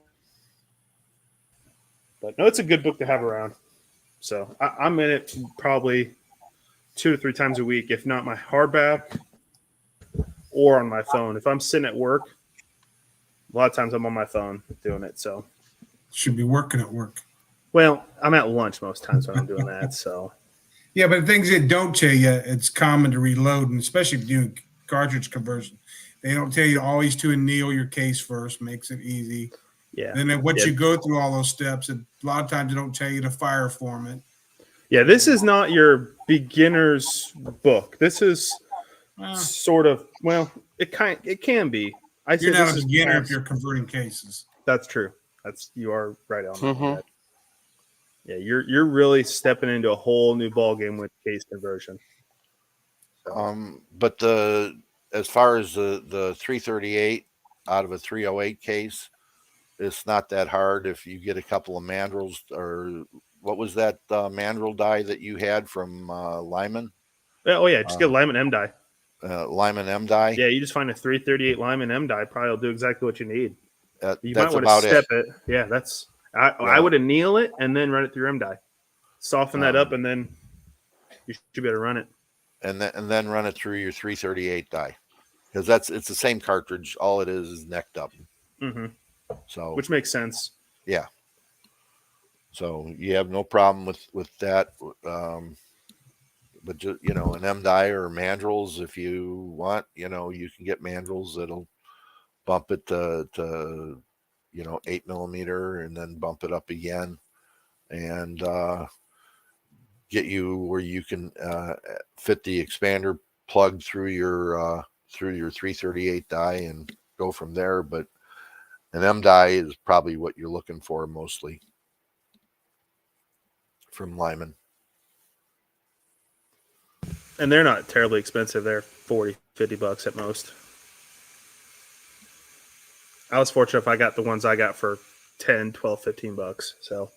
But no, it's a good book to have around. So I'm in it probably 2 to 3 times a week, if not my hardback or on my phone. If I'm sitting at work, a lot of times I'm on my phone doing it. So, Should be working at work. well, I'm at lunch most times when I'm doing that. So, Yeah, but the things they don't tell you, it's common to reload, and especially if you're doing cartridge conversion. They don't tell you to always to anneal your case first, makes it easy. yeah. Then once Yeah. you go through all those steps, a lot of times they don't tell you to fire form it. Yeah, this is not your beginner's book. This is Well, sort of, well, it can be. I say you're not this a is beginner class- if you're converting cases. That's true. You are right on that. Mhm. Yeah, you're really stepping into a whole new ballgame with case conversion. But as far as the 338 out of a 308 case, it's not that hard if you get a couple of mandrels. Or what was that mandrel die that you had from Lyman? Oh yeah, just get Lyman M die. Lyman M die. Yeah, you just find a 338 Lyman M die. Probably will do exactly what you need. You might That's want to about step it. it. Yeah, I would anneal it and then run it through M die. Soften that up and then you should be able to run it. And then run it through your 338 die, because it's the same cartridge. All it is necked up. Mm-hmm. So Which makes sense. yeah. So you have no problem with that. But just, an M die or mandrels, if you want, you can get mandrels that'll bump it to 8 millimeter and then bump it up again, and get you where you can fit the expander plug through your 338 die and go from there. But an M die is probably what you're looking for mostly from Lyman. And they're not terribly expensive. They're $40-$50 at most. I was fortunate if I got the ones I got for $10, $12, $15. So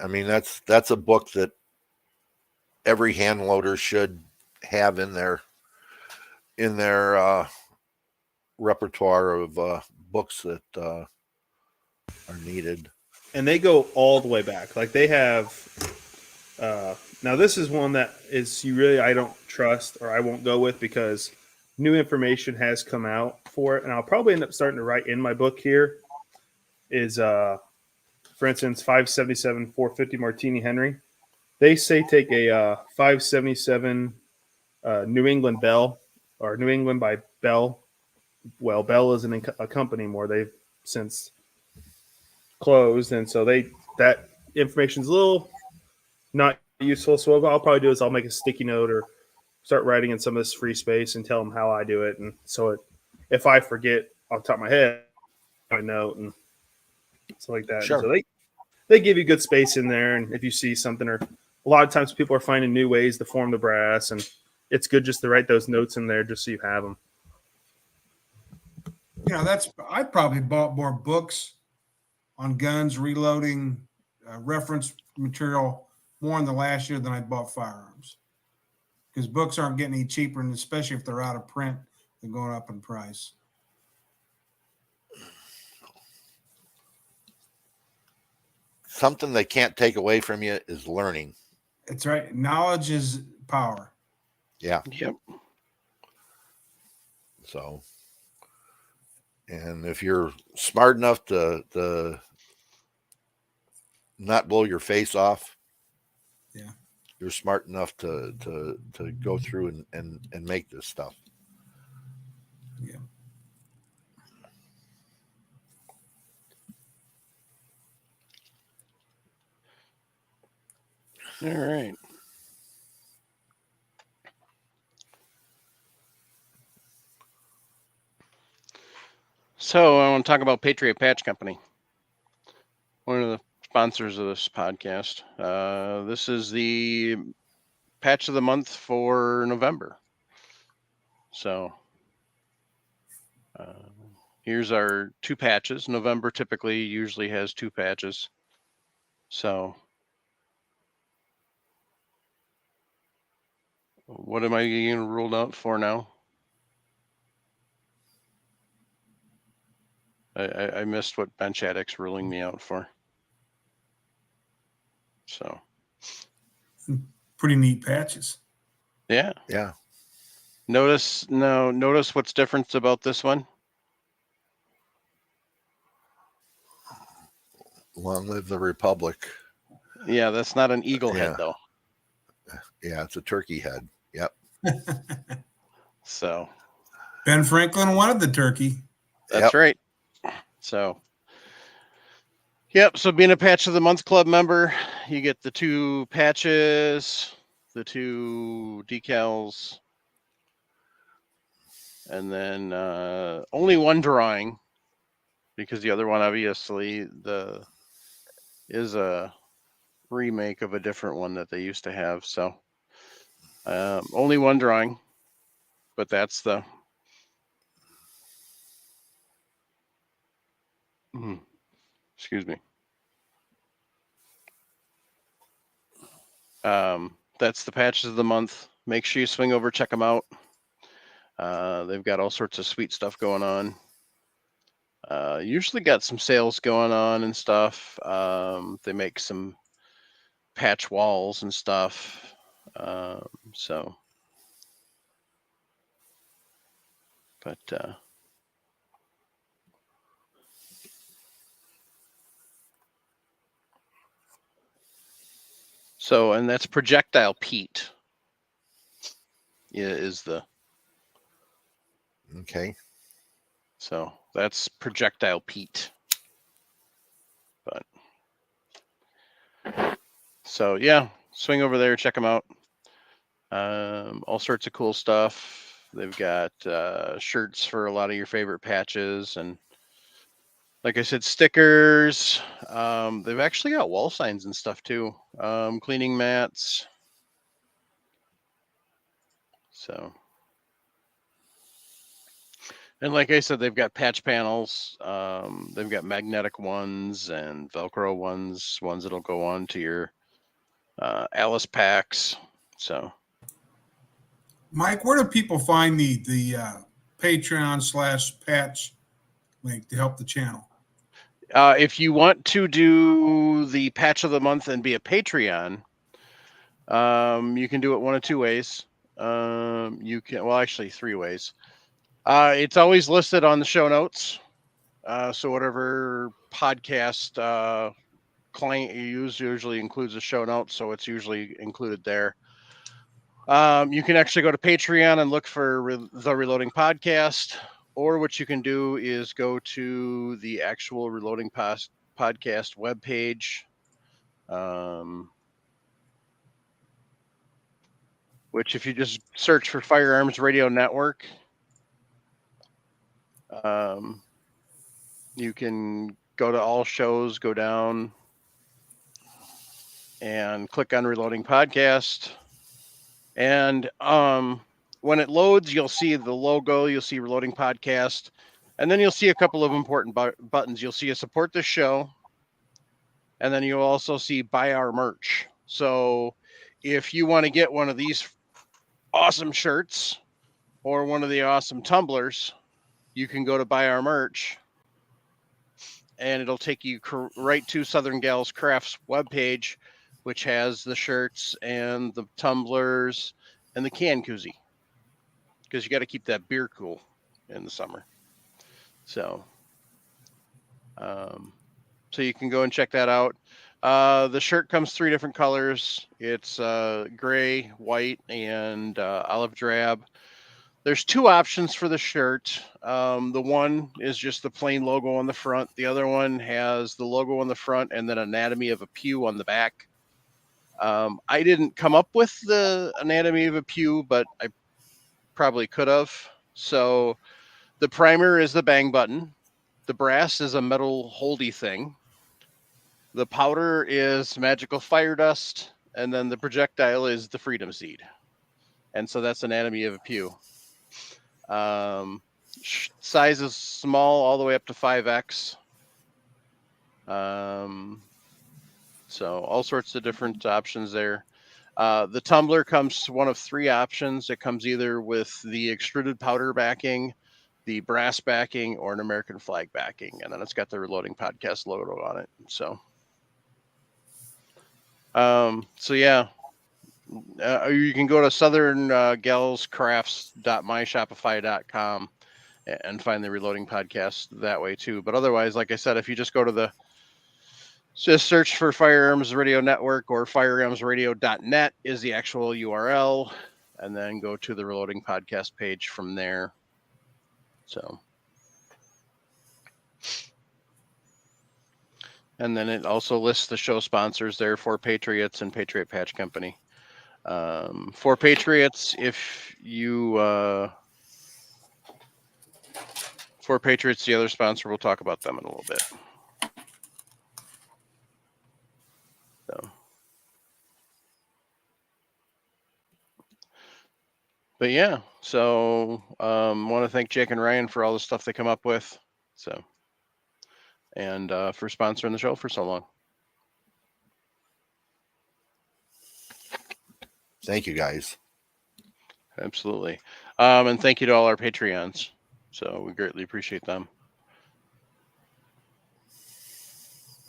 I mean that's a book that every hand loader should have in their repertoire of books that are needed. and they go all the way back. Like they have now this is one that is I don't trust or I won't go with because new information has come out for it, and I'll probably end up starting to write in my book here is for instance 577 450 Martini Henry. They say take a 577 New England Bell or New England by Bell. Well, Bell isn't a company anymore. They've since closed, and so that information's a little not useful. So what I'll probably do is I'll make a sticky note or start writing in some of this free space and tell them how I do it. And so if I forget off the top of my head, I note and stuff like that. Sure. And so they give you good space in there. And if you see something, or a lot of times people are finding new ways to form the brass, and it's good just to write those notes in there just so you have them. I probably bought more books on guns, reloading, reference material more in the last year than I bought firearms, because books aren't getting any cheaper, and especially if they're out of print, they're going up in price. Something they can't take away from you is learning. It's right. Knowledge is power. Yeah. Yep. So, and if you're smart enough to not blow your face off, Yeah, you're smart enough to go through and make this stuff. yeah. All right. So I want to talk about Patriot Patch Company, one of the sponsors of this podcast. This is the patch of the month for November. So here's our 2 patches. November typically usually has 2 patches. So what am I getting ruled out for now? I missed what Bench Addict's ruling me out for. So Pretty neat patches. yeah. Yeah. Notice what's different about this one. Long live the Republic. Yeah, that's not an eagle Yeah. head though. Yeah, it's a turkey head. Yep. So Ben Franklin wanted the turkey. that's Yep. right. So yep, so being a Patch of the Month Club member, you get the 2 patches, the 2 decals, and then only one drawing, because the other one obviously is a remake of a different one that they used to have. So only one drawing, but that's the excuse me. That's the patches of the month. Make sure you swing over, check them out. They've got all sorts of sweet stuff going on. Usually got some sales going on and stuff. They make some patch walls and stuff. So, but so, and that's Projectile Pete. Is the Okay. so that's Projectile Pete. But so yeah, swing over there, check them out. All sorts of cool stuff. They've got shirts for a lot of your favorite patches, and like I said, stickers. They've actually got wall signs and stuff too. Cleaning mats. So, and like I said, they've got patch panels. They've got magnetic ones and Velcro ones that'll go on to your Alice packs. So, Mike, where do people find the Patreon/patch link to help the channel? if you want to do the patch of the month and be a Patreon, you can do it one of 2 ways. You can, well, actually 3 ways. It's always listed on the show notes. So whatever podcast client you use usually includes a show notes, so it's usually included there. You can actually go to Patreon and look for the Reloading Podcast, or what you can do is go to the actual Reloading Podcast webpage, which if you just search for Firearms Radio Network, you can go to all shows, go down, and click on Reloading Podcast. And when it loads, you'll see the logo, you'll see Reloading Podcast, and then you'll see a couple of important buttons. You'll see a support the show, and then you'll also see buy our merch. So if you want to get one of these awesome shirts or one of the awesome tumblers, you can go to buy our merch, and it'll take you right to Southern Gals Crafts webpage, which has the shirts and the tumblers and the can koozie, because you got to keep that beer cool in the summer. So, so you can go and check that out. The shirt comes 3 different colors. It's gray, white, and olive drab. There's 2 options for the shirt. The one is just the plain logo on the front. The other one has the logo on the front and then anatomy of a pew on the back. I didn't come up with the anatomy of a pew, but I probably could have. So the primer is the bang button. The brass is a metal holdy thing. The powder is magical fire dust. and then the projectile is the freedom seed, and so that's anatomy of a pew. Size is small all the way up to 5x. So all sorts of different options there. The tumbler comes one of 3 options. It comes either with the extruded powder backing, the brass backing, or an American flag backing, and then it's got the Reloading Podcast logo on it. So yeah, you can go to southerngalscrafts.myshopify.com and find the Reloading Podcast that way too. But otherwise, like I said, if you just go to just search for Firearms Radio Network, or firearmsradio.net is the actual URL, and then go to the Reloading Podcast page from there. So, and then it also lists the show sponsors there: For Patriots and Patriot Patch Company. For Patriots, For Patriots, the other sponsor, we'll talk about them in a little bit. So, but yeah, so want to thank Jake and Ryan for all the stuff they come up with. So, and for sponsoring the show for so long. Thank you, guys. Absolutely. And thank you to all our Patreons. So we greatly appreciate them.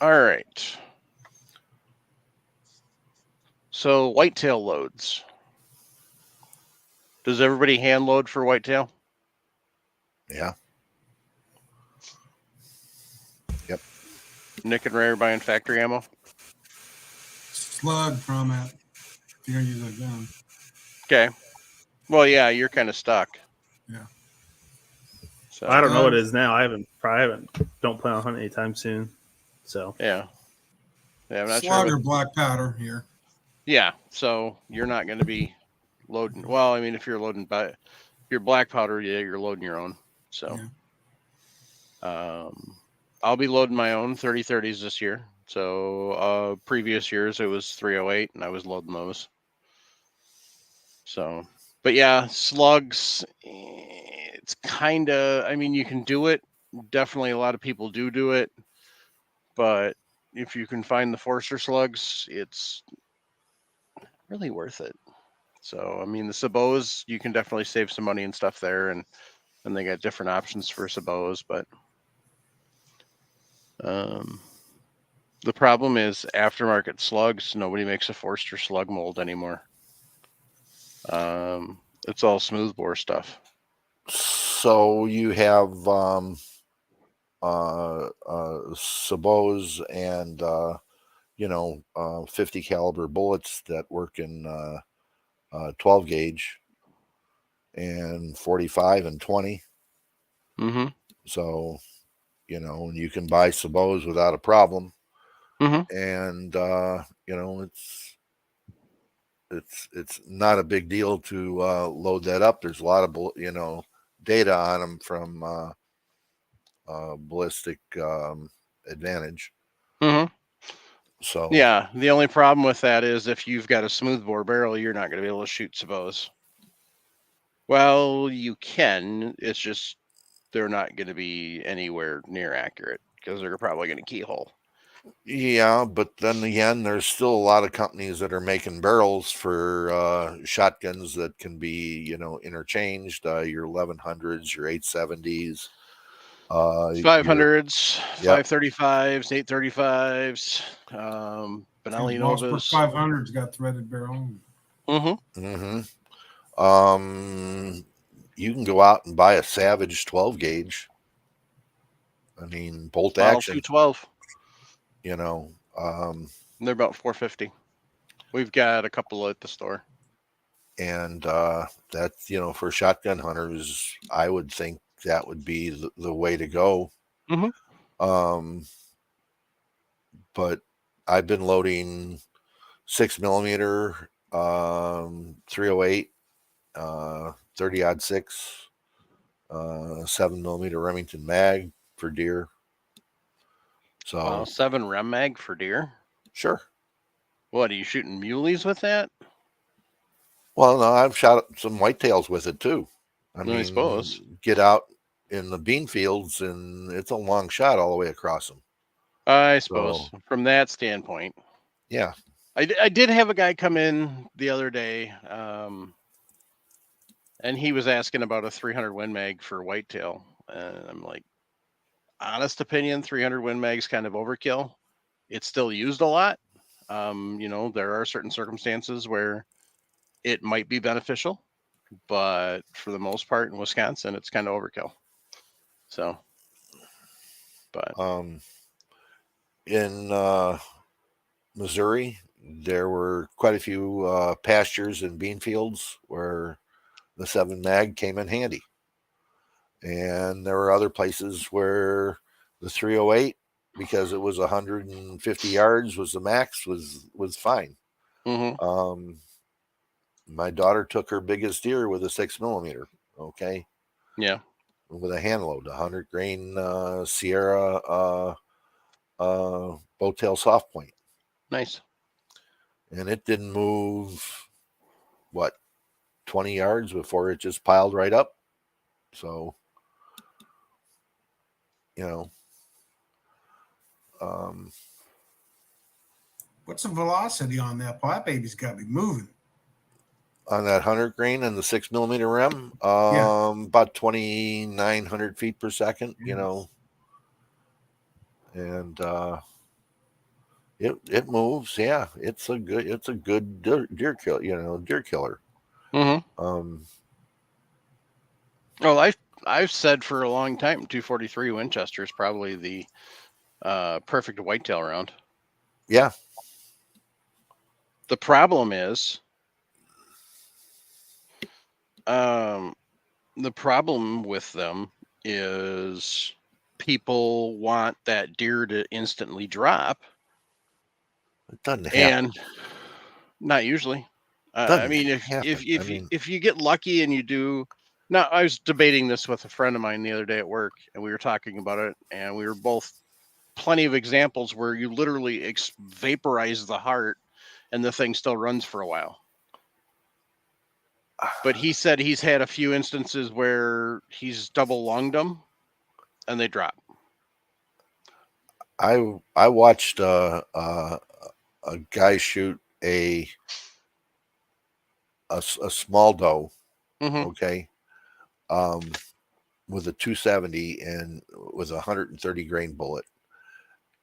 All right. So whitetail loads. Does everybody hand load for whitetail? Yeah. Yep. Nick and Ray are buying factory ammo? Slug from it. If you're gonna use a gun. Okay. Well, yeah, you're kind of stuck. Yeah. So I don't know what it is now. I don't plan on hunting anytime soon. So yeah. Yeah, I'm not Slug sure. or black powder here. Yeah, so you're not going to be loading. Well, I mean, if you're loading by your black powder, yeah, you're loading your own. So, I'll be loading my own 30-30s this year. So, previous years it was 308, and I was loading those. So, but yeah, slugs. It's kind of. I mean, you can do it. Definitely, a lot of people do it. But if you can find the Forster slugs, it's really worth it. So, I mean, the sabots, you can definitely save some money and stuff there, and they got different options for sabots. But the problem is aftermarket slugs. Nobody makes a Forster slug mold anymore. It's all smoothbore stuff. So you have sabots and 50 caliber bullets that work in 12 gauge and 45 and 20. Mm-hmm. So you can buy sabots without a problem. Mm-hmm. And it's not a big deal to load that up. There's a lot of data on them from ballistic advantage. Mm-hmm. So yeah, the only problem with that is if you've got a smoothbore barrel, you're not going to be able to shoot sabots. Well, you can. It's just they're not going to be anywhere near accurate because they're probably going to keyhole. Yeah, but then again, there's still a lot of companies that are making barrels for shotguns that can be, interchanged. Your 1100s, your 870s, 500s, Yep. 535s, 835s, Benelli Wallsburg Novas. 500's got threaded barrel. Mm-hmm. You can go out and buy a Savage 12 gauge. I mean, bolt action. 212. They're about $450. We've got a couple at the store. And that's, for shotgun hunters, I would think that would be the way to go. Mm-hmm. But I've been loading 6mm, 308, 30-06, 7mm Remington mag for deer. So 7 Rem mag for deer. Sure. What are you shooting muleys with that? Well, no, I've shot some whitetails with it too. I suppose. Get out in the bean fields and it's a long shot all the way across them. I suppose So, from that standpoint. yeah. I did have a guy come in the other day, and he was asking about a 300 Win Mag for whitetail, and I'm like, honest opinion, 300 Win Mag's kind of overkill. It's still used a lot. There are certain circumstances where it might be beneficial, but for the most part in Wisconsin, it's kind of overkill. So, but In Missouri, there were quite a few pastures and bean fields where the 7 mag came in handy. And there were other places where the 308, because it was 150 yards was the max, was fine. mhm. My daughter took her biggest deer with a 6mm, okay, Yeah, with a hand load, 100 grain Sierra bowtail soft point, nice. and it didn't move what 20 yards before it just piled right up. So, you know, What's the velocity on that? Well, that baby's got to be moving. on that 100 grain and the 6mm rim, Yeah. about 2,900 feet per second, and it moves. Yeah, it's a good deer killer. Mhm. Um, Well, I've said for a long time 243 Winchester is probably the perfect whitetail round. yeah, The problem is, um, the problem with them is people want that deer to instantly drop, it doesn't happen. and not usually. I Doesn't mean, happen. I mean, if you get lucky and you do. Now, I was debating this with a friend of mine the other day at work, and we were talking about it, and we were both plenty of examples where you literally vaporize the heart, and the thing still runs for a while. But he said he's had a few instances where he's double lunged them, and they drop. I watched a guy shoot a small doe, Mm-hmm. okay, with a 270 and with a 130 grain bullet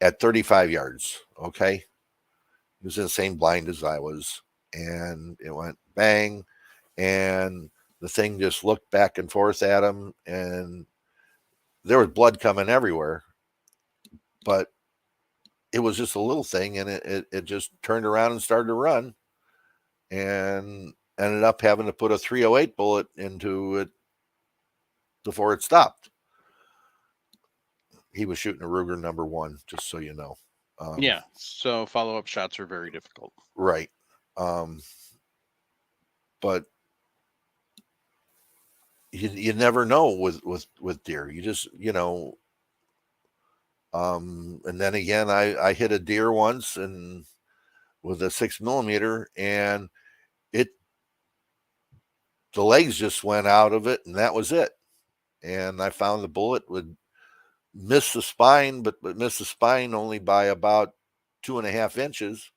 at 35 yards. Okay, he was in the same blind as I was, and it went bang, and the thing just looked back and forth at him, and there was blood coming everywhere, but it was just a little thing, and it just turned around and started to run, and ended up having to put a 308 bullet into it before it stopped. He was shooting a Ruger #1, just so you know. Yeah. So follow-up shots are very difficult. Right. But you never know with deer. You just, and then again, I hit a deer once and with a 6mm, and it the legs just went out of it, and that was it. And I found the bullet would miss the spine, but miss the spine only by about 2.5 inches,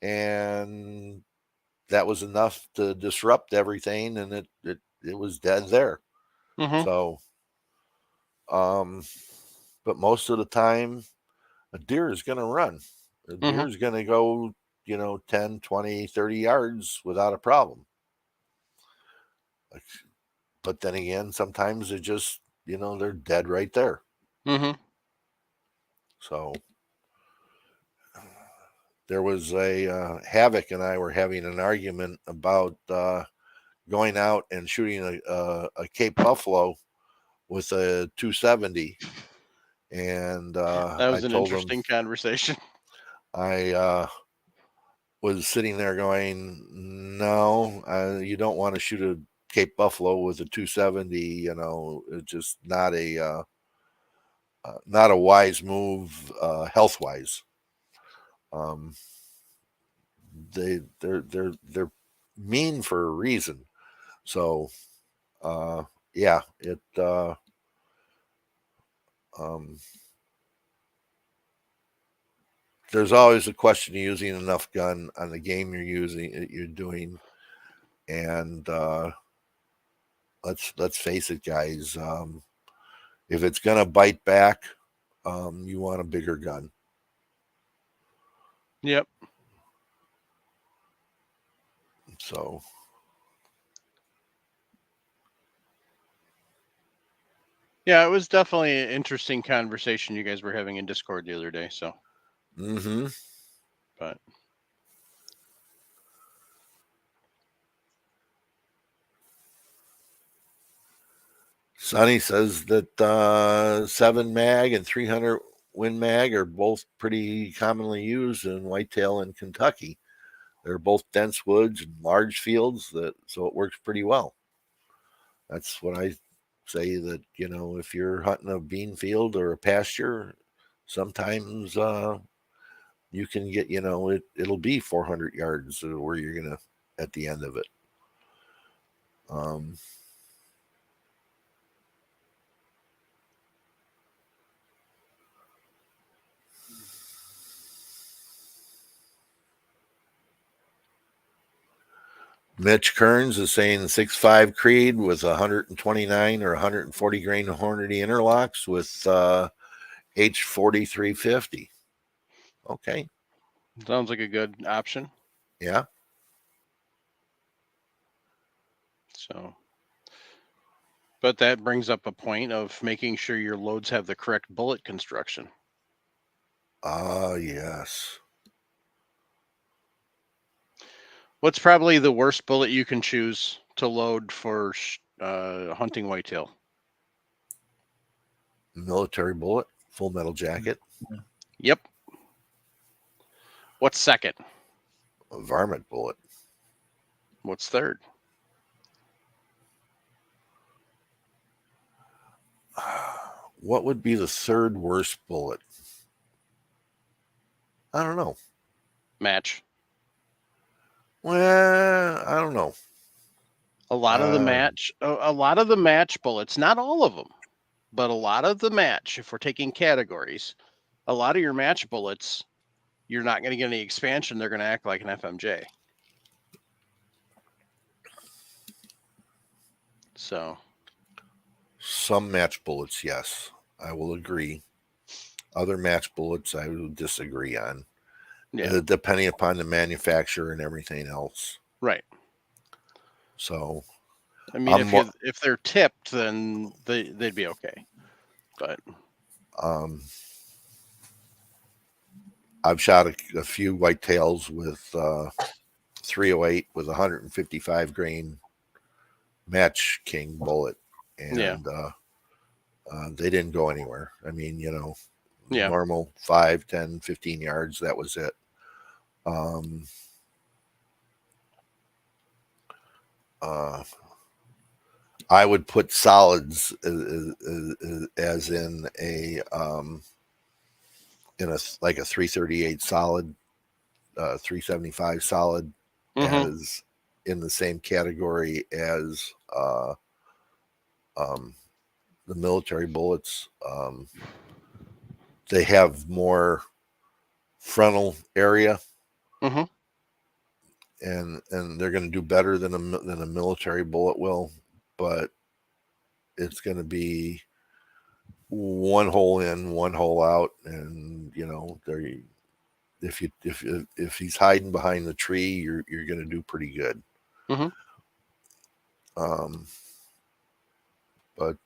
and that was enough to disrupt everything, and it was dead there. Mm-hmm. So, but most of the time, a deer is going to run. A deer Mm-hmm. is going to go, 10, 20, 30 yards without a problem. But then again, sometimes they're just, they're dead right there. Mm-hmm. So there was Havoc and I were having an argument about going out and shooting a Cape Buffalo with a 270. And That I was an told him, interesting conversation. I was sitting there going, no, you don't want to shoot a Cape Buffalo with a 270. It's just not a wise move health wise. they're mean for a reason. So yeah, it there's always a question of using enough gun on the game you're doing, and let's face it, guys. If it's gonna bite back, you want a bigger gun. Yep. So Yeah, it was definitely an interesting conversation you guys were having in Discord the other day. So, but Sonny says that 7 mag and 300 Win Mag are both pretty commonly used in whitetail in Kentucky. They're both dense woods and large fields, so it works pretty well. That's what I say, that if you're hunting a bean field or a pasture, sometimes you can get it'll be 400 yards where you're gonna at the end of it. Mitch Kearns is saying 6.5 Creed with 129 or 140 grain Hornady interlocks with H40 350. Okay. sounds like a good option. Yeah. So, but that brings up a point of making sure your loads have the correct bullet construction. Yes. What's probably the worst bullet you can choose to load for hunting whitetail? Military bullet, full metal jacket. Yep. What's second? A varmint bullet. What's third? What would be the third worst bullet? I don't know. Match. Well, I don't know. A lot of the match bullets, not all of them, but a lot of the match, if we're taking categories, a lot of your match bullets, you're not going to get any expansion. They're going to act like an FMJ. So some match bullets, yes, I will agree. Other match bullets, I will disagree on. yeah, Depending upon the manufacturer and everything else. right. So, I mean, if they're tipped, then they'd be okay. But I've shot a few whitetails with 308 with 155 grain Match King bullet, and they didn't go anywhere. I mean, normal 5, 10, 15 yards. That was it. I would put solids as in a like a 338 solid, 375 solid, as in the same category as the military bullets. They have more frontal area, and they're going to do better than a military bullet will, but it's going to be one hole in, one hole out, and if he's hiding behind the tree, you're going to do pretty good. But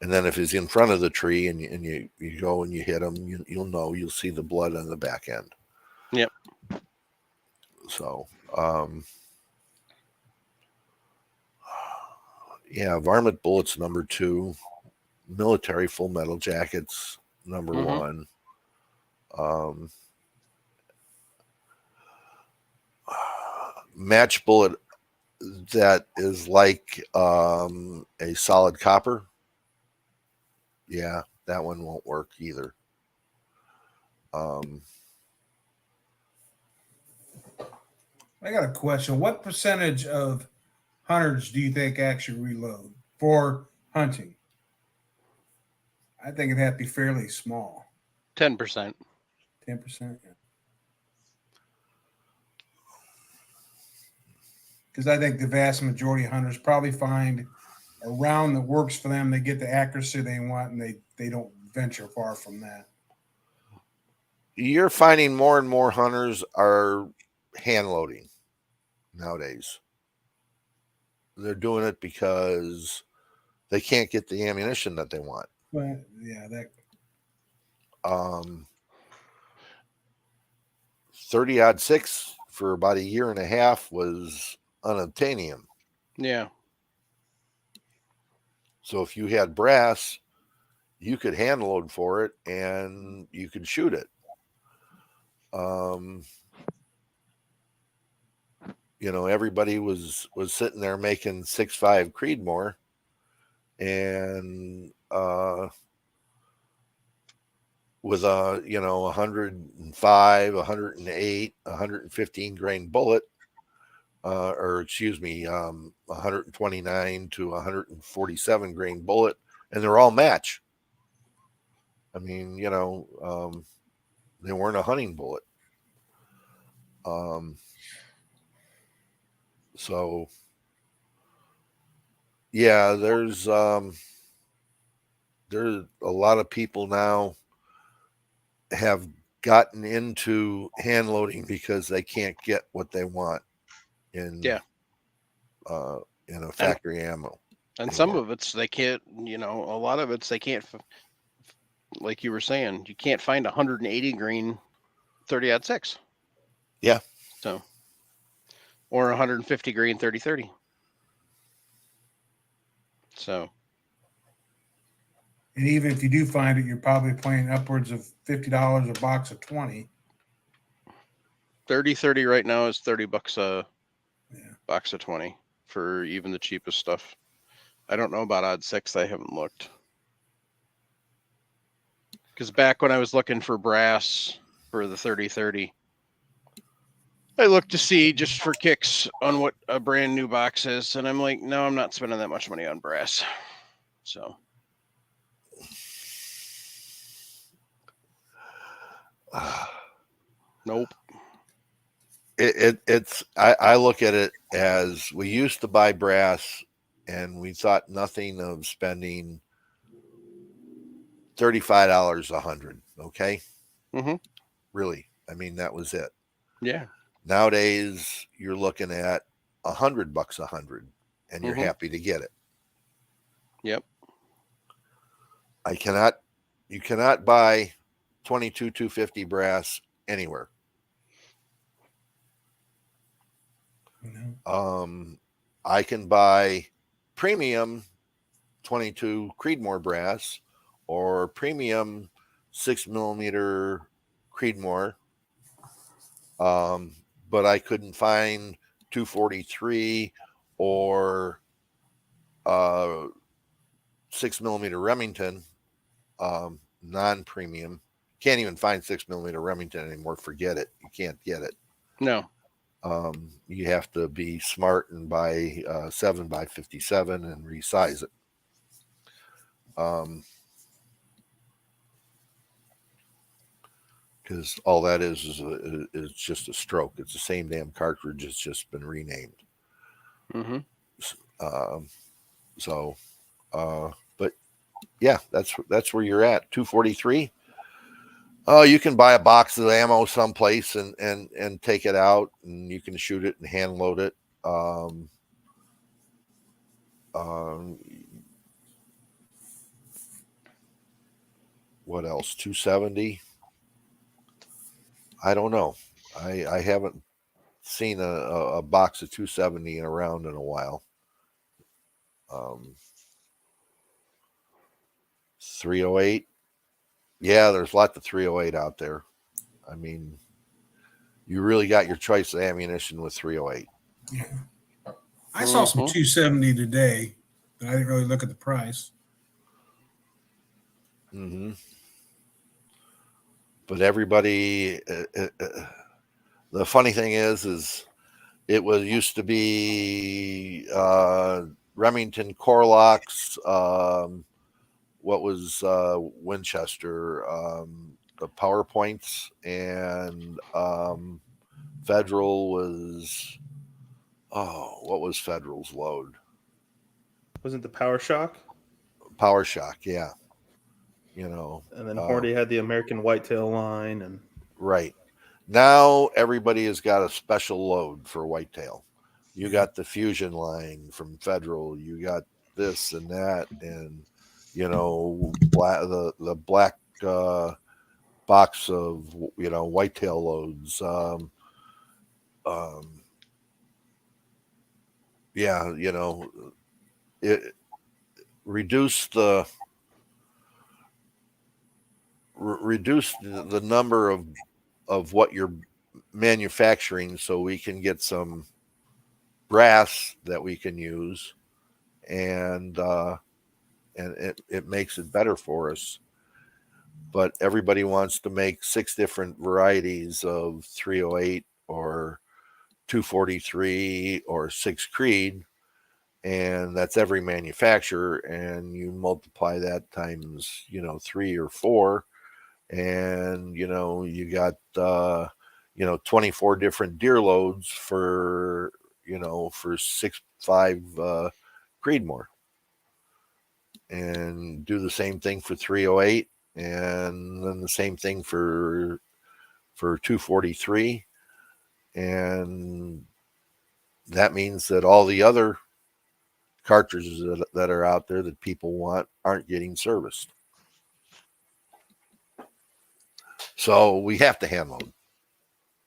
and then if he's in front of the tree and you go and you hit him, you'll see the blood on the back end. Yep. So yeah, varmint bullets number 2, military full metal jackets number 1. Match bullet that is like a solid copper. Yeah, that one won't work either. I got a question. What percentage of hunters do you think actually reload for hunting? I think it'd have to be fairly small. 10%. 10%. Because I think the vast majority of hunters probably find a round that works for them. They get the accuracy they want, and they don't venture far from that. You're finding more and more hunters are hand loading nowadays. They're doing it because they can't get the ammunition that they want. But yeah, that 30-06 for about a year and a half was unobtainium. Yeah. So if you had brass, you could hand load for it and you could shoot it. Everybody was sitting there making 6.5 Creedmoor, and with a 105, 108, 115 grain bullet, or excuse me, 129 to 147 grain bullet, and they're all match. I mean, they weren't a hunting bullet. So yeah, there's a lot of people now have gotten into hand loading because they can't get what they want in a factory ammo. And some of it's they can't, a lot of it's they can't, like you were saying, you can't find 180 grain 30-06. Yeah. So, or 150 grain 30-30. So, and even if you do find it, you're probably paying upwards of $50 a box of 20. 30-30 right now is $30 a box of 20 for even the cheapest stuff. I don't know about odd 6. I haven't looked. Because back when I was looking for brass for the 30-30, I looked to see just for kicks on what a brand new box is, and I'm like, no, I'm not spending that much money on brass. So, nope. I look at it as we used to buy brass, and we thought nothing of spending $35 100. Okay. Mm-hmm. Really, I mean, that was it. Yeah. Nowadays, you're looking at $100 100, and you're happy to get it. Yep. You cannot buy 22 250 brass anywhere. I can buy premium 22 Creedmoor brass or premium 6mm Creedmoor, but I couldn't find 243 or 6mm Remington, non-premium. Can't even find 6mm Remington anymore. Forget it. You can't get it. No. You have to be smart and buy 7x57 and resize it. Because all that is just a stroke. It's the same damn cartridge. It's just been renamed. Mm-hmm. But yeah, that's where you're at. 243. Oh, you can buy a box of ammo someplace and take it out, and you can shoot it and hand load it. What else? 270. I don't know. I haven't seen a box of 270 around in a while. 308. Yeah, there's lots of 308 out there. I mean, you really got your choice of ammunition with 308. Yeah. I saw some 270 today, but I didn't really look at the price. Mm-hmm. But everybody, the funny thing is It was used to be Remington Corlocks. What was Winchester? The PowerPoints, and Federal was. Oh, what was Federal's load? Wasn't the Power Shock? Power Shock, yeah. You know, And then Horty had the American Whitetail line, and right. Now everybody has got a special load for whitetail. You got the Fusion line from Federal. You got this and that, and the black box of whitetail loads. Yeah, it reduce the number of what you're manufacturing, so we can get some brass that we can use, and it makes it better for us. But everybody wants to make 6 different varieties of 308 or 243 or 6 Creed, and that's every manufacturer, and you multiply that times 3 or 4, and you got 24 different deer loads for 6.5 Creedmoor, and do the same thing for 308, and then the same thing for 243, and that means that all the other cartridges that are out there that people want aren't getting serviced. So we have to hand load.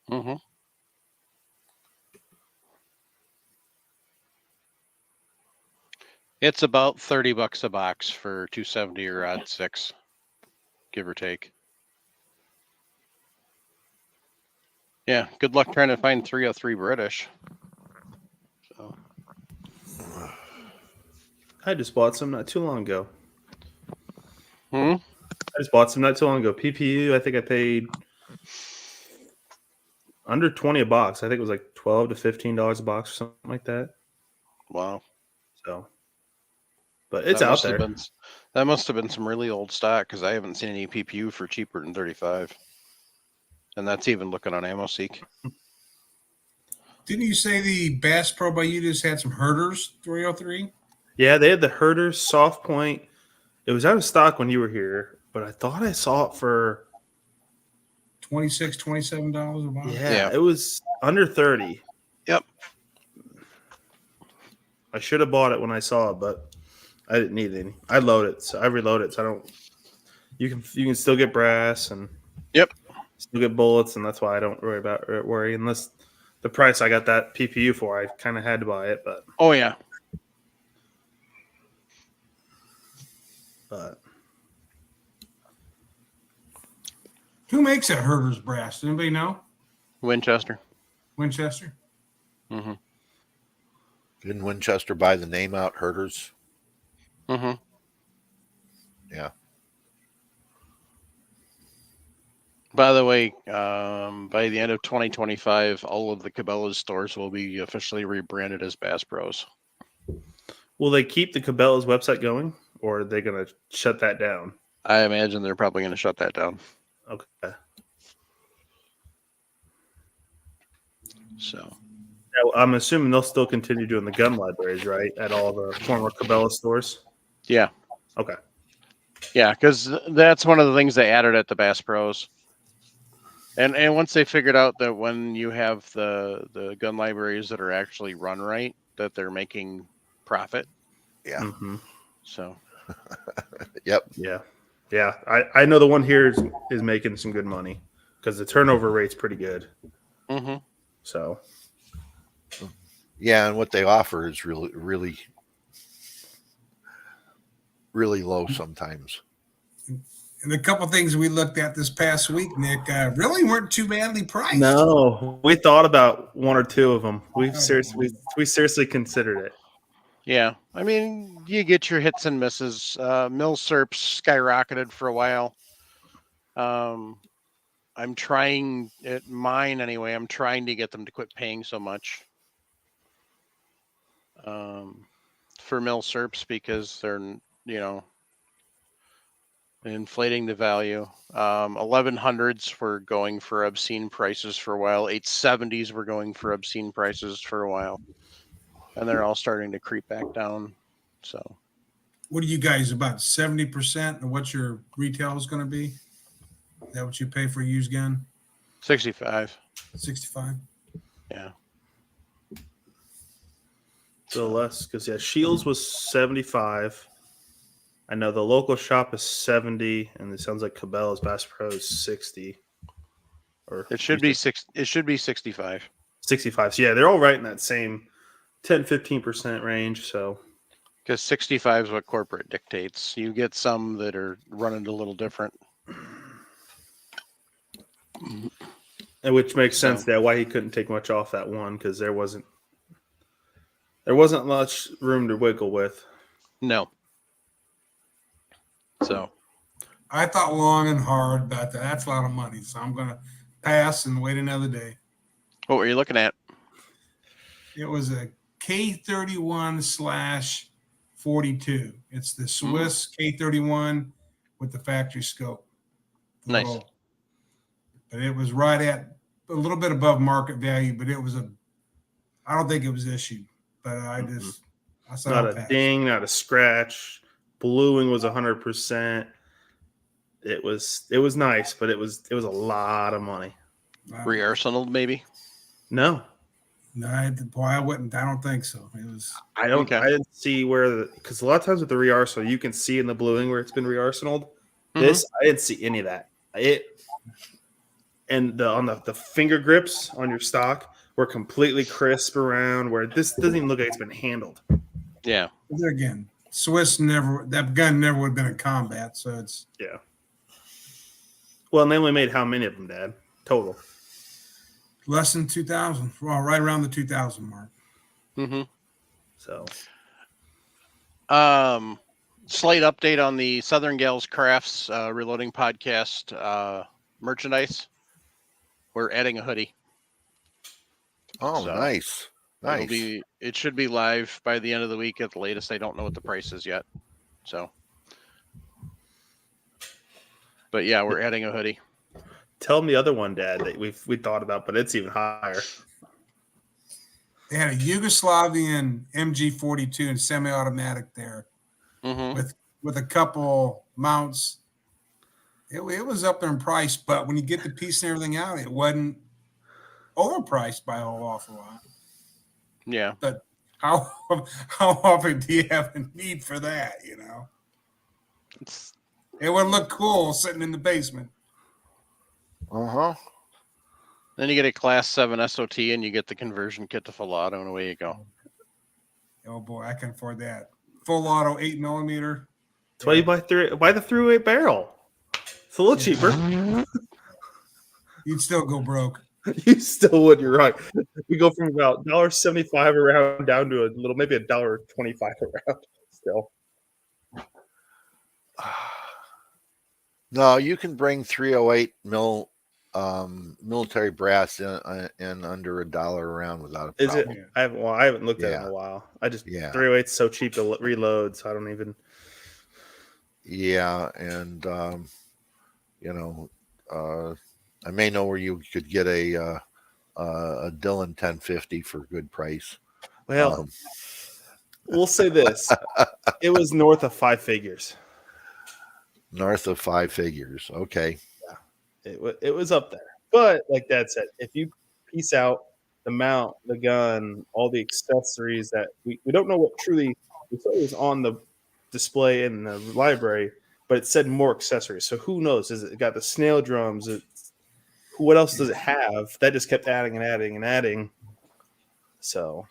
Mm-hmm. It's about $30 a box for 270 or odd 6, give or take. Yeah, good luck trying to find 303 British. So. I just bought some not too long ago. Hmm? I just bought some not too long ago. PPU, I think I paid under 20 a box. I think it was like $12 to $15 a box or something like that. Wow. So, but it's out there. That must have been some really old stock, because I haven't seen any PPU for cheaper than 35. And that's even looking on AmmoSeek. Didn't you say the Bass Pro by you just had some Herders 303? Yeah, they had the Herders soft point. It was out of stock when you were here, but I thought I saw it for $26, $27 a box. yeah, it was under 30. Yep. I should have bought it when I saw it, but I didn't need any. I load it, so I reload it, so I don't. You can still get brass and Yep, still get bullets, and that's why I don't worry unless the price I got that PPU for. I kind of had to buy it, but oh yeah. Who makes that Herders brass? Does anybody know? Winchester. Winchester? Mm-hmm. Didn't Winchester buy the name out, Herders? Mm-hmm. Yeah. By the way, by the end of 2025, all of the Cabela's stores will be officially rebranded as Bass Pros. will they keep the Cabela's website going, or are they going to shut that down? I imagine they're probably going to shut that down. Okay. So Yeah, I'm assuming they'll still continue doing the gun libraries, right, at all the former Cabela stores? yeah. Okay. Yeah, because that's one of the things they added at the Bass Pros. And once they figured out that when you have the gun libraries that are actually run right, that they're making profit. Yeah. Mm-hmm. So. Yep. Yeah. Yeah. I know the one here is making some good money because the turnover rate's pretty good. Mm-hmm. So. Yeah, and what they offer is really, really, really low sometimes. And a couple things we looked at this past week, Nick, really weren't too badly priced. No, we thought about one or two of them. We seriously considered it. Yeah, I mean, you get your hits and misses. Milsurp's skyrocketed for a while. I'm trying at mine anyway. I'm trying to get them to quit paying so much. for mill serps because they're, inflating the value. 1100s were going for obscene prices for a while. 870s were going for obscene prices for a while, and they're all starting to creep back down. So, What are you guys, about 70% of what your retail is going to be? Is that what you pay for a used gun? 65. 65. Yeah. So less because Shields was 75. I know the local shop is 70, and it sounds like Cabela's Bass Pro is 60. Or It should be 65. 65. So yeah, they're all right in that same 10-15% range. So Because 65 is what corporate dictates. You get some that are running a little different. and which makes So- sense that why he couldn't take much off that one because there wasn't much room to wiggle with. No. So I thought long and hard about that. That's a lot of money. So I'm going to pass and wait another day. what were you looking at? It was a K31/42. It's the Swiss K31 with the factory scope. Nice. But it was right at a little bit above market value, but I don't think it was issued. But I said Not I'll a pass. ding, not a scratch. Bluing was 100%. It was nice, but it was a lot of money. Re-arsenaled, maybe? No, No, I wouldn't. I don't think so. It was. I don't. Okay. I didn't see where because a lot of times with the re-arsenal, you can see in the bluing where it's been re-arsenaled. Mhm. This I didn't see any of that. And on the finger grips on your stock were completely crisp around where this doesn't even look like it's been handled. Yeah. There again, that gun never would have been in combat, so it's Yeah. Well, and they only made how many of them, Dad? Total. less than 2,000. Well, right around the 2,000 mark. Mm-hmm. So Slight update on the Southern Gals Crafts Reloading podcast merchandise. We're adding a hoodie. Oh, So, nice. It should be live by the end of the week at the latest. I don't know what the price is yet. So, but yeah, we're adding a hoodie. tell them the other one, Dad, that we thought about, but it's even higher. They had a Yugoslavian MG42 and semi-automatic there Mm-hmm. with a couple mounts. It was up there in price, but when you get the piece and everything out, it wasn't overpriced by a whole awful lot. Yeah. But how often do you have a need for that? It would look cool sitting in the basement. Uh-huh. Then you get a Class 7 SOT and you get the conversion kit to full auto, and away you go. Oh boy, I can afford that. Full auto 8mm. That's why you buy the 308 barrel. It's a little cheaper. You'd still go broke. You still would. You're right. We go from about $1.75 around down to maybe $1.25 around. Still, No, you can bring 308 military brass in under $1 around without a is problem. it? I haven't looked at it in Yeah. a while. I just Yeah. 308's so cheap to reload, so I don't even. Yeah, and I may know where you could get a Dillon 1050 for a good price. Well, we'll say this: it was north of 5 figures. North of 5 figures. Okay. It was up there. But like Dad said, if you piece out the mount, the gun, all the accessories that we don't know what truly we thought it was on the display in the library, but it said more accessories. So who knows? Is it got the snail drums? What else does it have? That just kept adding and adding and adding. So,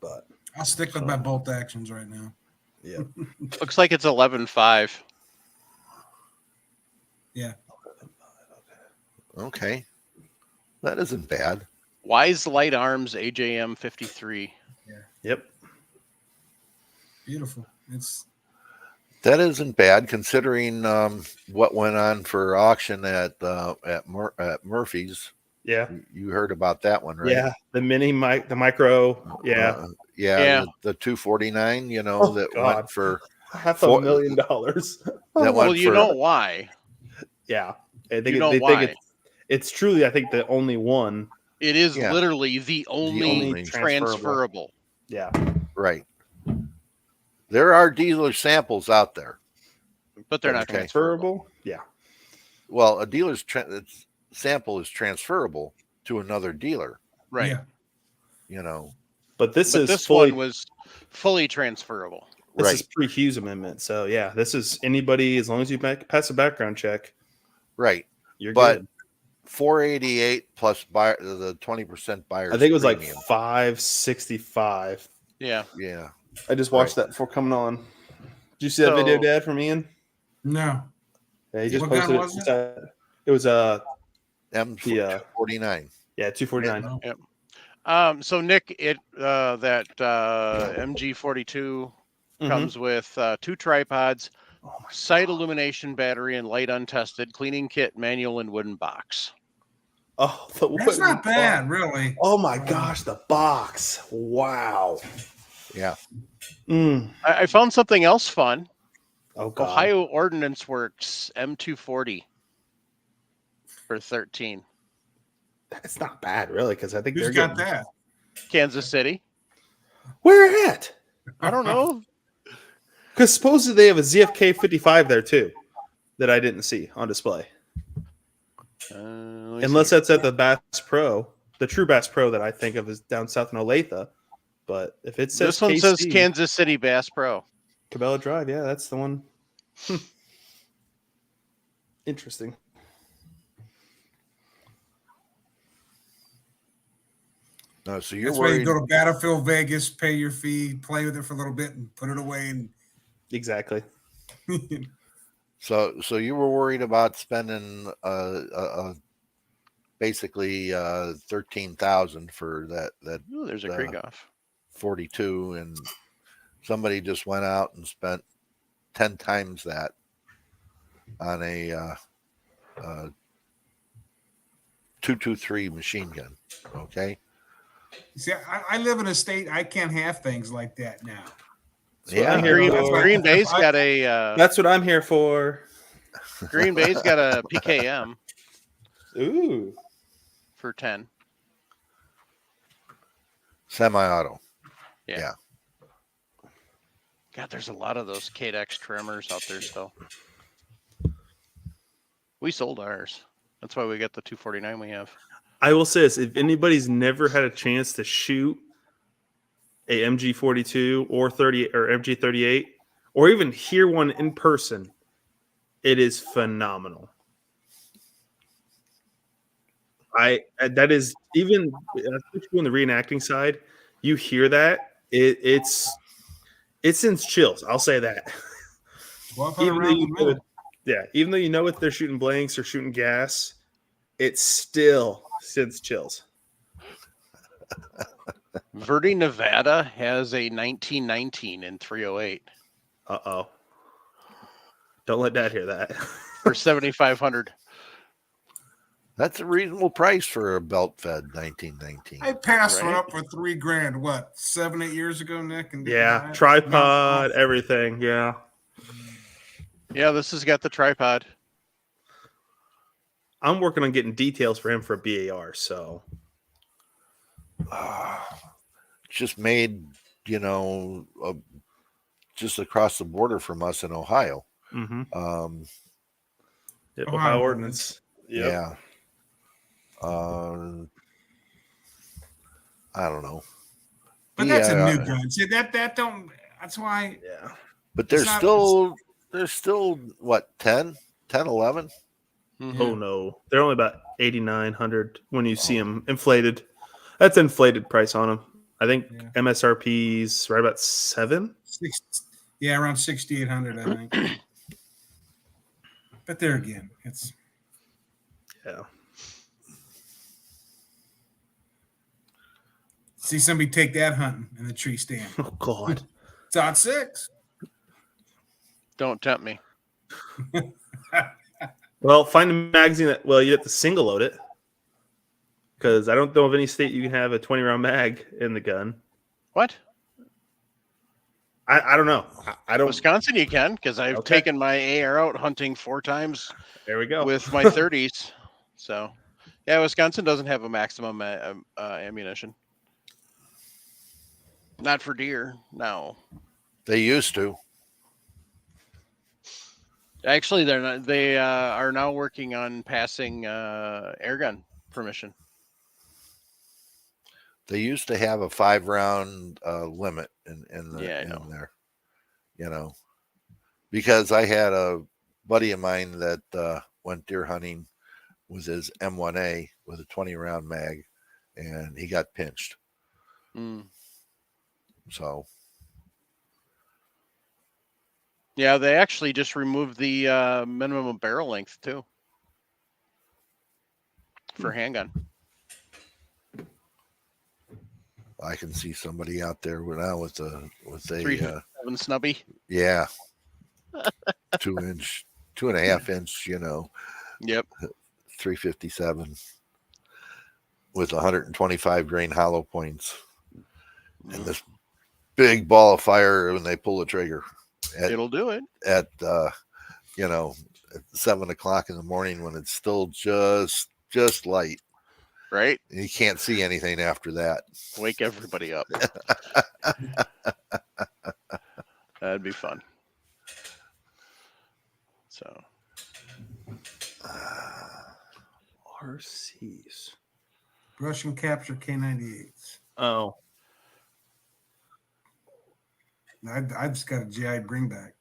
but I'll stick with my bolt actions right now. yeah. Looks like it's 11.5. Yeah. Okay. That isn't bad. Wise Light Arms AJM 53. Yep. Beautiful. That isn't bad considering what went on for auction at Murphy's. Yeah. You heard about that one, right? Yeah. The the micro. Yeah. Yeah. The 249, you know, Oh, that God. went for $500,000. that Oh, Well, went you for know why? yeah. I think You know they think why? it's truly, I think, the only one. It is Yeah. literally the only only transferable. Yeah. right. There are dealer samples out there. But they're not Okay. transferable. Yeah. Well, a dealer's sample is transferable to another dealer, Right. Yeah. you know. But this But is this fully, one was fully transferable. this Right. is pre-Hughes amendment. So yeah, this is anybody, as long as you pass a background check, Right. you're But good. 488 plus the 20% buyer's I think it was premium. like 565. Yeah. Yeah. I just watched that before coming on. Did you see that So- video, Dad, from Ian? No. Yeah, he just What gun posted was it? It was M249. yeah, 249. So Nick, that MG42 Mhm. comes with 2 tripods, sight illumination battery, and light untested, cleaning kit, manual, and wooden box. Oh, That's not bad, really. Oh my gosh, the box! Wow. Yeah. I found something else fun. Oh God. Ohio Ordnance Works M240 for 13. That's not bad, really, because I think Who's they're got getting that? Kansas City. Where at? I don't know. Because supposedly they have a ZFK 55 there too, that I didn't see on display. Unless that's at the Bass Pro, the true Bass Pro that I think of is down south in Olathe. But if it says This one says KC, Kansas City Bass Pro. Cabela Drive, yeah, that's the one. Interesting. No, so you're That's why you worried. go to Battlefield Vegas, pay your fee, play with it for a little bit, and put it away. And Exactly. So you were worried about spending basically 13,000 for that Ooh, there's a Uh, Krieghoff. 42, and somebody just went out and spent 10 times that on a 223 machine gun. Okay. see, I live in a state I can't have things like that now. Yeah. I'm here Green, for. Green Bay's got a That's what I'm here for. Green Bay's got a PKM Ooh. for 10. Semi-auto. God, there's a lot of those KDX trimmers out there still. We sold ours. That's why we got the 249 we have. I will say this: if anybody's never had a chance to shoot a MG42 or 30 or MG38, or even hear one in person, it is phenomenal. That is, even especially on the reenacting side, you hear that it sends chills. I'll say that. Well, Even though around you the know middle. even though you know if they're shooting blanks or shooting gas, it still sends chills. Verde, Nevada has a 1919 in 308 Uh-oh. Don't let Dad hear that. for 7,500. That's a reasonable price for a belt-fed 1919. I passed one Right. up for $3,000. What, 7-8 years ago, Nick? And didn't Yeah, buy it? tripod, No. everything. Yeah. Yeah, this has got the tripod. I'm working on getting details for him for a BAR, so Just made, just across the border from us in Ohio. Ohio Ohio ordinance. Yep. Yeah. I don't know. But that's a new gun. See, that don't. That's why. Yeah. But there's not- still what, 10, 11? Mhm. Oh no, they're only about 8,900 when you see them inflated. That's inflated price on them. I think Yeah. MSRP's right about 7. Yeah, around 6,800, I think. But there again, it's Yeah. see somebody take that hunting in the tree stand. Oh God. It's on 6. Don't tempt me. Well, find a magazine that. Well, you have to single load it. because I don't know of any state you can have a 20-round mag in the gun. What? I don't know. I don't. Wisconsin, you can, because I've Okay. taken my AR out hunting 4 times There we go. with my 30s. So, yeah, Wisconsin doesn't have a maximum ammunition. Not for deer, no. They used to. Actually, they're not. They are now working on passing airgun permission. They used to have a 5-round limit in Yeah, I know. there, because I had a buddy of mine that went deer hunting with his M1A with a 20-round mag, and he got pinched. Mm. So Yeah, they actually just removed the minimum barrel length too for handgun. I can see somebody out there now with a 357 snubby. yeah, 2.5 inch, Yep. 357 with 125 grain hollow points and this big ball of fire when they pull the trigger. It'll do it. At 7 o'clock in the morning when it's still just light. Right? And you can't see anything after that. Wake everybody up. That'd be fun. So RCs. Russian capture K98s. Oh, I just got a GI bring back.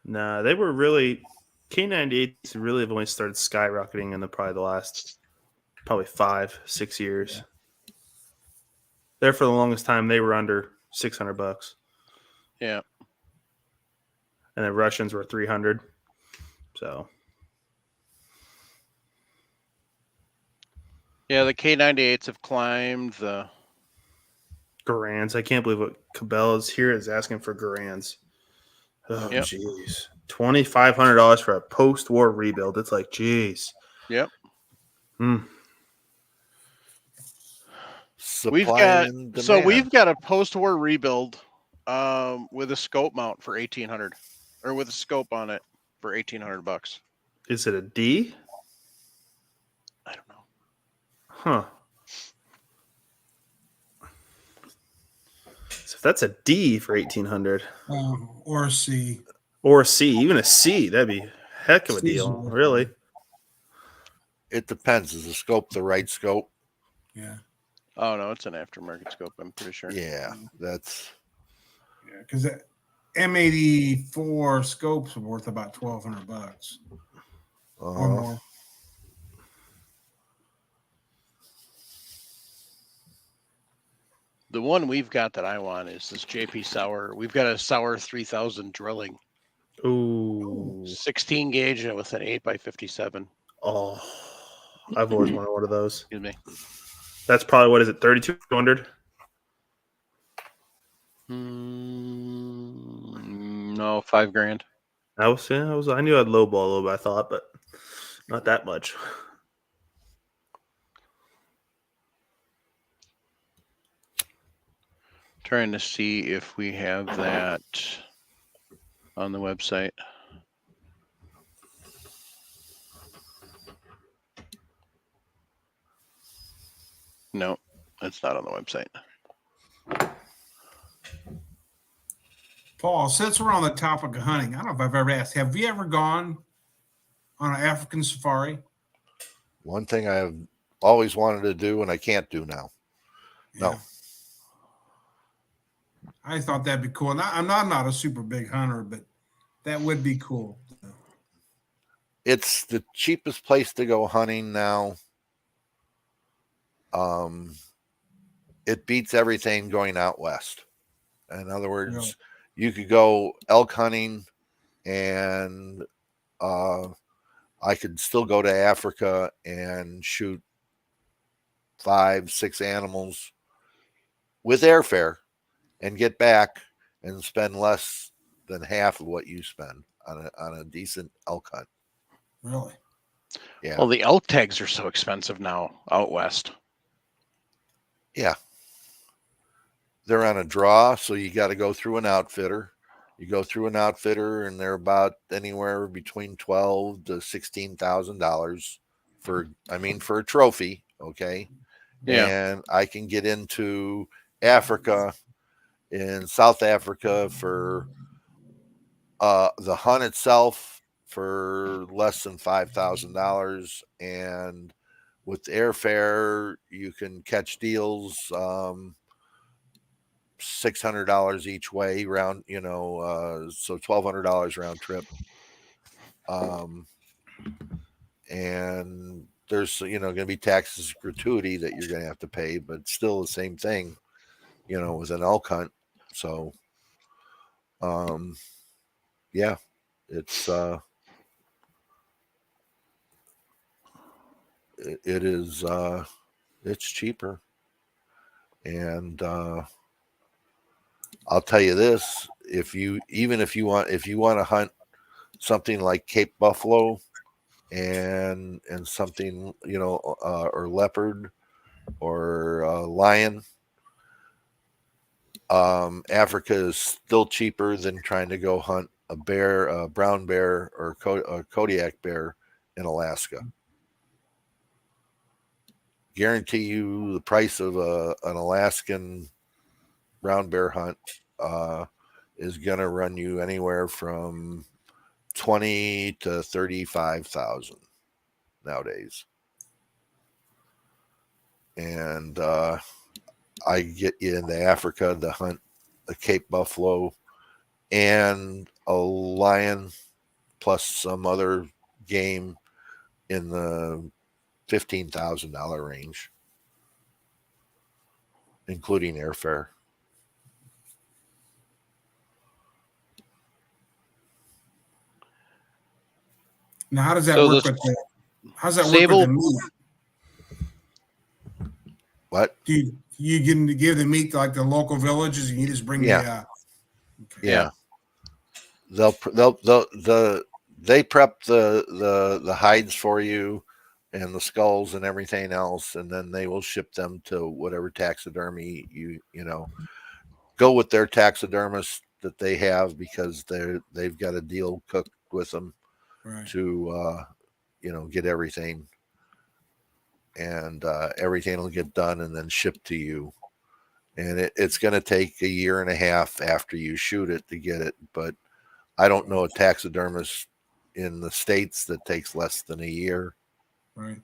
nah, they were really K98s really have only started skyrocketing in probably the last 5-6 years. Yeah. There for the longest time they were under $600. yeah. And the Russians were 300. So Yeah, the K98s have climbed. The Garands. I can't believe what Cabela's here is asking for Garands. Oh, Yep. jeez. $2,500 for a post-war rebuild. It's like, jeez. Yep. Hmm. We've got a post-war rebuild with a scope mount for 1,800, or with a scope on it for $1,800. Is it a D? I don't know. Huh. So if that's a D for 1,800 Or a C. or a C, even a C, that'd be a heck of a deal, C's really. It depends. Is the scope the right scope? Yeah. Oh no, it's an aftermarket scope. I'm pretty sure. Yeah, that's Yeah, because that M84 scopes are worth about $1,200 or more. The one we've got that I want is this JP Sauer. We've got a Sauer 3000 drilling, Ooh. 16 gauge with an 8x57. Oh, I've always wanted one of those. Excuse me. That's probably, what is it, 3,200? No, $5,000. I knew I'd lowball a little bit, I thought, but not that much. Trying to see if we have that on the website. No, it's not on the website. Paul, since we're on the topic of hunting, I don't know if I've ever asked, have you ever gone on an African safari? one thing I've always wanted to do and I can't do now. No. Yeah. I thought that'd be cool. And I'm not a super big hunter, but that would be cool. It's the cheapest place to go hunting now. It beats everything going out west. In other words, Really? you could go elk hunting and I could still go to Africa and shoot 5-6 animals with airfare and get back and spend less than half of what you spend on a decent elk hunt. Really? Yeah. Well, the elk tags are so expensive now out west. Yeah. They're on a draw, so you got to go through an outfitter. You go through an outfitter, and they're about anywhere between $12,000 to $16,000 for a trophy. Okay, Yeah. and I can get into Africa, in South Africa, for the hunt itself for less than $5,000, and with airfare you can catch deals. $600 each way round, so $1,200 round trip. And there's going to be taxes, gratuity that you're going to have to pay, but still the same thing, with an elk hunt. So, yeah, it's it is it's cheaper, and I'll tell you this: if you want to hunt something like Cape Buffalo and something, or leopard or lion, Africa is still cheaper than trying to go hunt a bear, a brown bear, or a Kodiak bear in Alaska. Guarantee you the price of an Alaskan brown bear hunt is going to run you anywhere from 20 to 35,000 nowadays. And I get you into Africa to hunt a Cape Buffalo and a lion plus some other game in the $15,000 range, including airfare. Now, how does that So work this with the? How's that work sable- with the meat? What? Do you give the meat to like the local villages, and you just bring Yeah. Okay. Yeah. They prep the hides for you and the skulls and everything else, and then they will ship them to whatever taxidermy you go with their taxidermist that they have, because they've got a deal cooked with them Right. to get everything, and everything will get done and then shipped to you. And it's going to take a year and a half after you shoot it to get it, but I don't know a taxidermist in the States that takes less than a year. Right.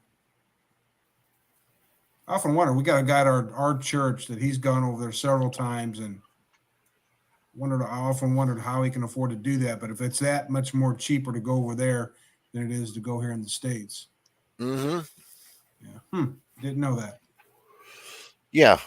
I often wonder. We got a guy at our church that he's gone over there several times, and I often wondered how he can afford to do that. But if it's that much more cheaper to go over there than it is to go here in the States. Mm-hmm. Yeah. Didn't know that. Yeah.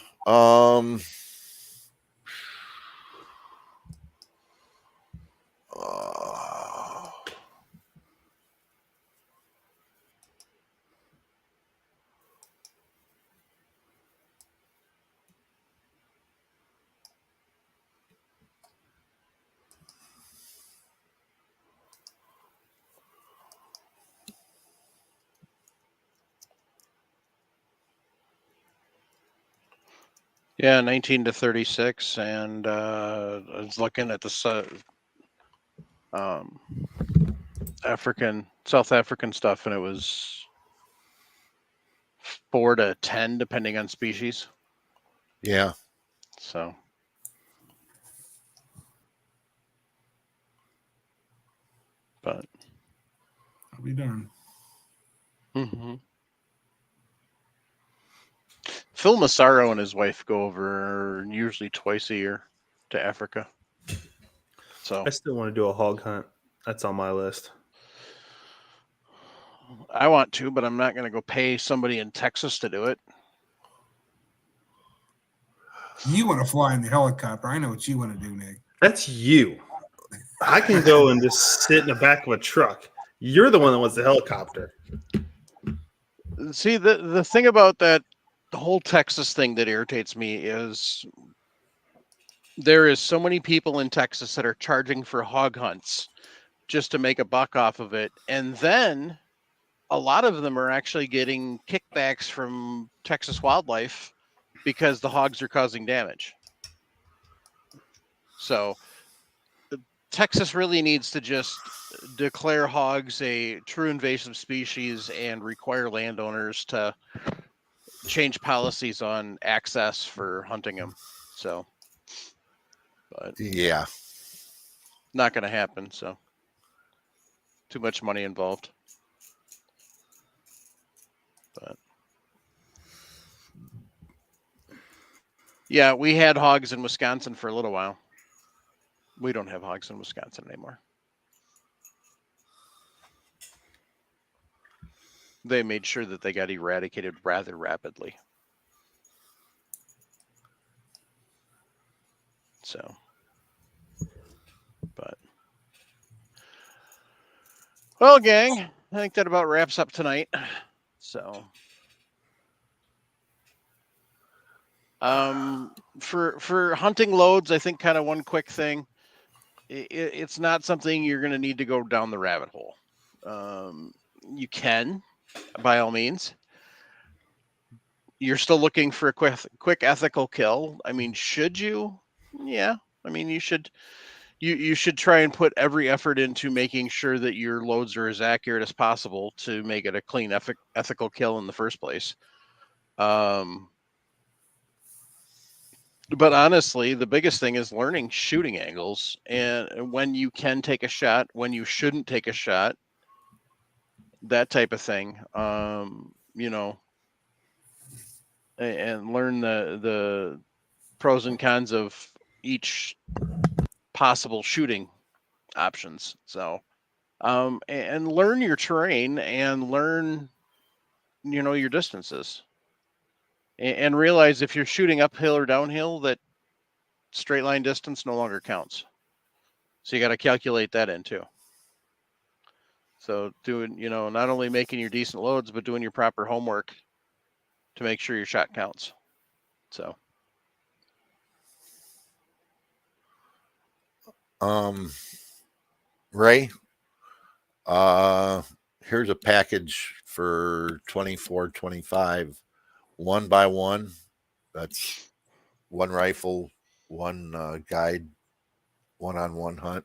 Yeah, 19 to 36, and I was looking at the South African stuff, and it was 4 to 10 depending on species. Yeah. So, but I'll be darned. Phil Massaro and his wife go over usually twice a year to Africa. So I still want to do a hog hunt. That's on my list. I want to, but I'm not going to go pay somebody in Texas to do it. You want to fly in the helicopter? I know what you want to do, Nick. That's you. I can go and just sit in the back of a truck. You're the one that wants the helicopter. See, the thing about that, the whole Texas thing that irritates me is there is so many people in Texas that are charging for hog hunts just to make a buck off of it. And then a lot of them are actually getting kickbacks from Texas Wildlife because the hogs are causing damage. So Texas really needs to just declare hogs a true invasive species and require landowners to change policies on access for hunting them. So, but Yeah. not going to happen. So, too much money involved. But yeah, we had hogs in Wisconsin for a little while. We don't have hogs in Wisconsin anymore. They made sure that they got eradicated rather rapidly. So, but well, gang, I think that about wraps up tonight. So, for hunting loads, I think kind of one quick thing. It's not something you're going to need to go down the rabbit hole. You can, by all means. You're still looking for a quick ethical kill. I mean, should you? Yeah. I mean, you should. You should try and put every effort into making sure that your loads are as accurate as possible to make it a clean, ethical kill in the first place. But honestly, the biggest thing is learning shooting angles and when you can take a shot, when you shouldn't take a shot, that type of thing. You know, and learn the pros and cons of each possible shooting options. So, and learn your terrain and learn, your distances, and realize if you're shooting uphill or downhill, that straight line distance no longer counts. So you got to calculate that in too. So doing, not only making your decent loads, but doing your proper homework to make sure your shot counts. So. Ray, here's a package for 24-25, 1x1. That's one rifle, one guide, one-on-one hunt,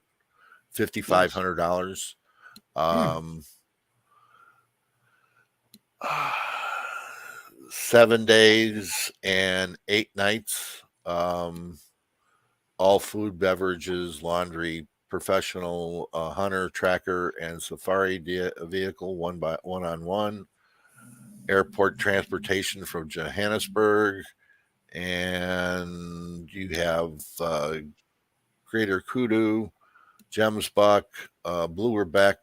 $5,500. 7 days and 8 nights. All food, beverages, laundry, professional hunter, tracker, and safari vehicle, one-on-one. Airport transportation from Johannesburg, and you have greater kudu, gemsbuck, blueback,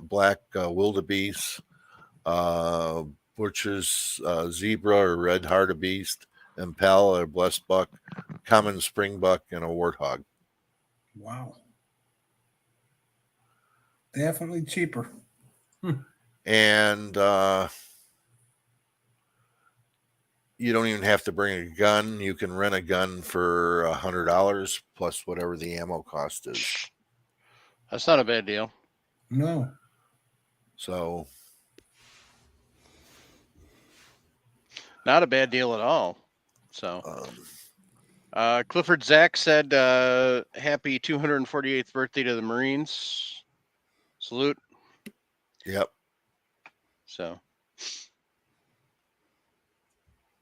black wildebeest, butcher's zebra or red hartebeest, impala or blessed buck, common springbuck, and a warthog. Wow. Definitely cheaper. And you don't even have to bring a gun. You can rent a gun for $100 plus whatever the ammo cost is. That's not a bad deal. No. So, not a bad deal at all. So, Clifford Zach said, happy 248th birthday to the Marines. Salute. Yep. So,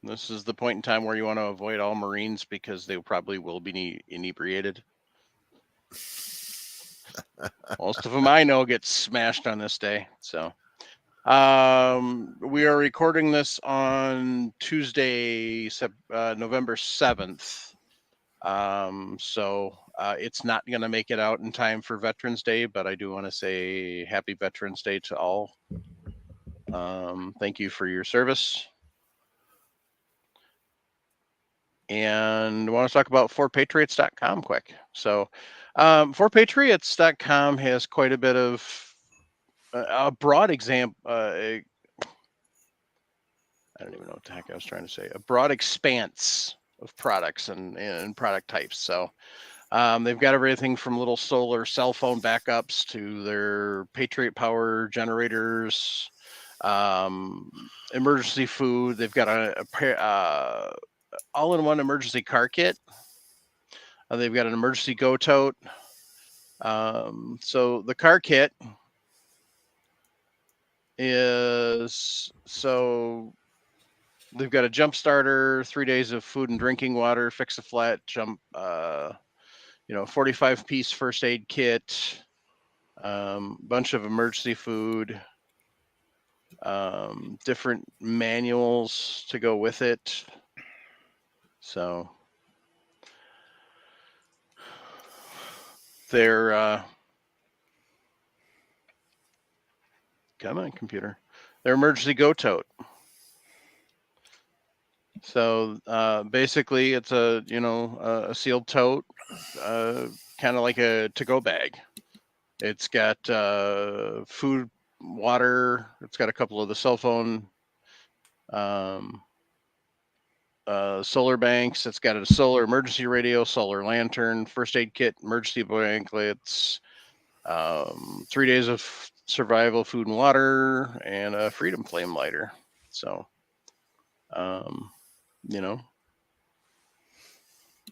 this is the point in time where you want to avoid all Marines because they probably will be inebriated. Most of them I know get smashed on this day. So, we are recording this on Tuesday, November 7th. So it's not going to make it out in time for Veterans Day, but I do want to say happy Veterans Day to all. Thank you for your service. And I want to talk about 4patriots.com quick. So 4patriots.com has quite a bit of a broad example. I don't even know what the heck I was trying to say. A broad expanse of products and product types. So they've got everything from little solar cell phone backups to their Patriot Power generators, emergency food. They've got a all-in-one emergency car kit. They've got an emergency go tote. So the car kit is they've got a jump starter, 3 days of food and drinking water, fix a flat jump, 45-piece first aid kit, bunch of emergency food, different manuals to go with it. So they're come on, computer. Their emergency go tote. So basically, it's a sealed tote, kind of like a to-go bag. It's got food, water. It's got a couple of the cell phone, solar banks. It's got a solar emergency radio, solar lantern, first aid kit, emergency blankets, 3 days of survival food and water, and a freedom flame lighter. So, kind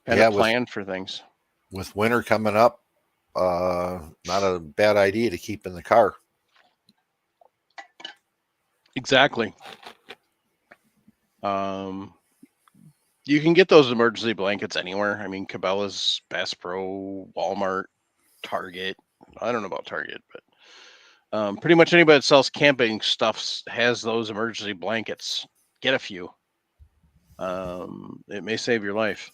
Yeah, of plan for things. with winter coming up, not a bad idea to keep in the car. Exactly. You can get those emergency blankets anywhere. I mean, Cabela's, Bass Pro, Walmart, Target. I don't know about Target, but pretty much anybody that sells camping stuff has those emergency blankets. Get a few. It may save your life.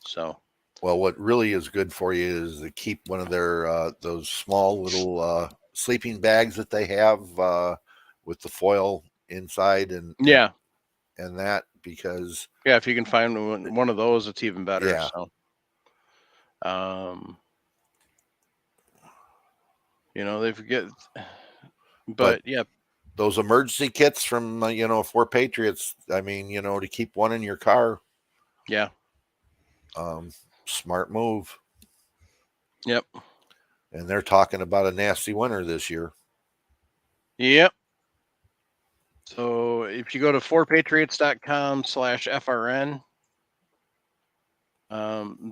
So, Well, what really is good for you is to keep one of their those small little sleeping bags that they have with the foil inside and yeah. that, because Yeah, if you can find one of those, it's even better. Yeah. So, they've got, but yeah, those emergency kits from For Patriots, I mean, to keep one in your car, yeah, smart move. yep, And they're talking about a nasty winter this year. yep. So if you go to 4patriots.com/FRN,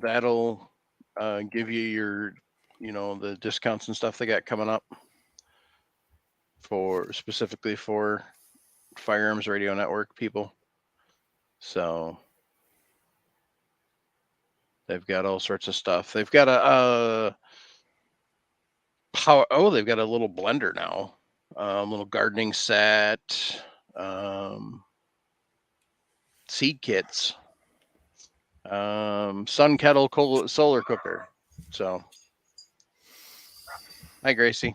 that'll give you your, the discounts and stuff they got coming up specifically for Firearms Radio Network people. So they've got all sorts of stuff. They've got they've got a little blender now, little gardening set, seed kits, sun kettle, solar cooker. So, hi Gracie.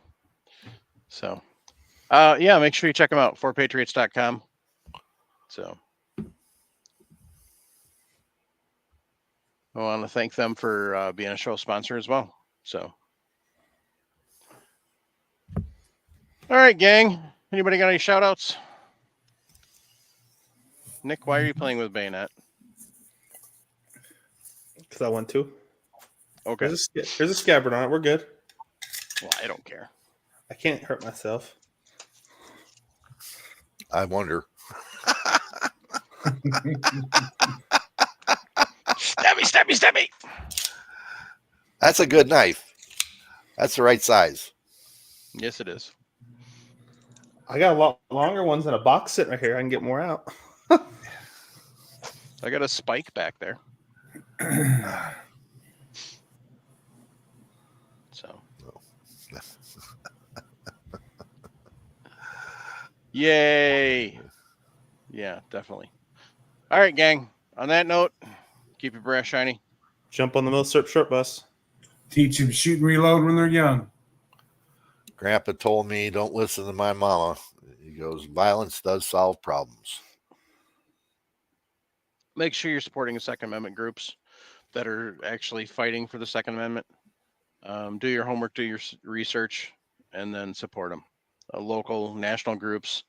So, make sure you check them out, 4patriots.com. So, I want to thank them for being a show sponsor as well. So, all right, gang. Anybody got any shout outs? Nick, why are you playing with Bayonet? Because I want to. Okay. There's a scabbard on it. We're good. Well, I don't care. I can't hurt myself. I wonder. Stabby. That's a good knife. That's the right size. Yes, it is. I got a lot longer ones than a box sitting right here. I can get more out. I got a spike back there. So. Yay. Yeah, definitely. All right, gang. On that note, keep your brass shiny. Jump on the Millsap short bus. Teach them shoot and reload when they're young. Grandpa told me, don't listen to my mama. He goes, violence does solve problems. Make sure you're supporting the Second Amendment groups that are actually fighting for the Second Amendment. Do your homework, do your research, and then support them. Local, national groups.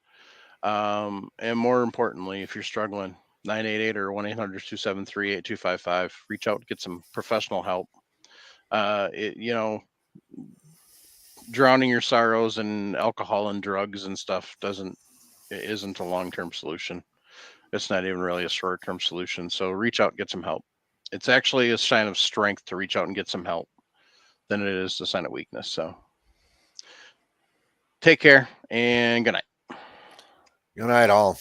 And more importantly, if you're struggling, 988 or 1-800-273-8255. Reach out, get some professional help. Drowning your sorrows in alcohol and drugs and stuff doesn't it isn't a long-term solution. It's not even really a short-term solution. So reach out, get some help. It's actually a sign of strength to reach out and get some help than it is a sign of weakness. So take care and good night. Good night, all.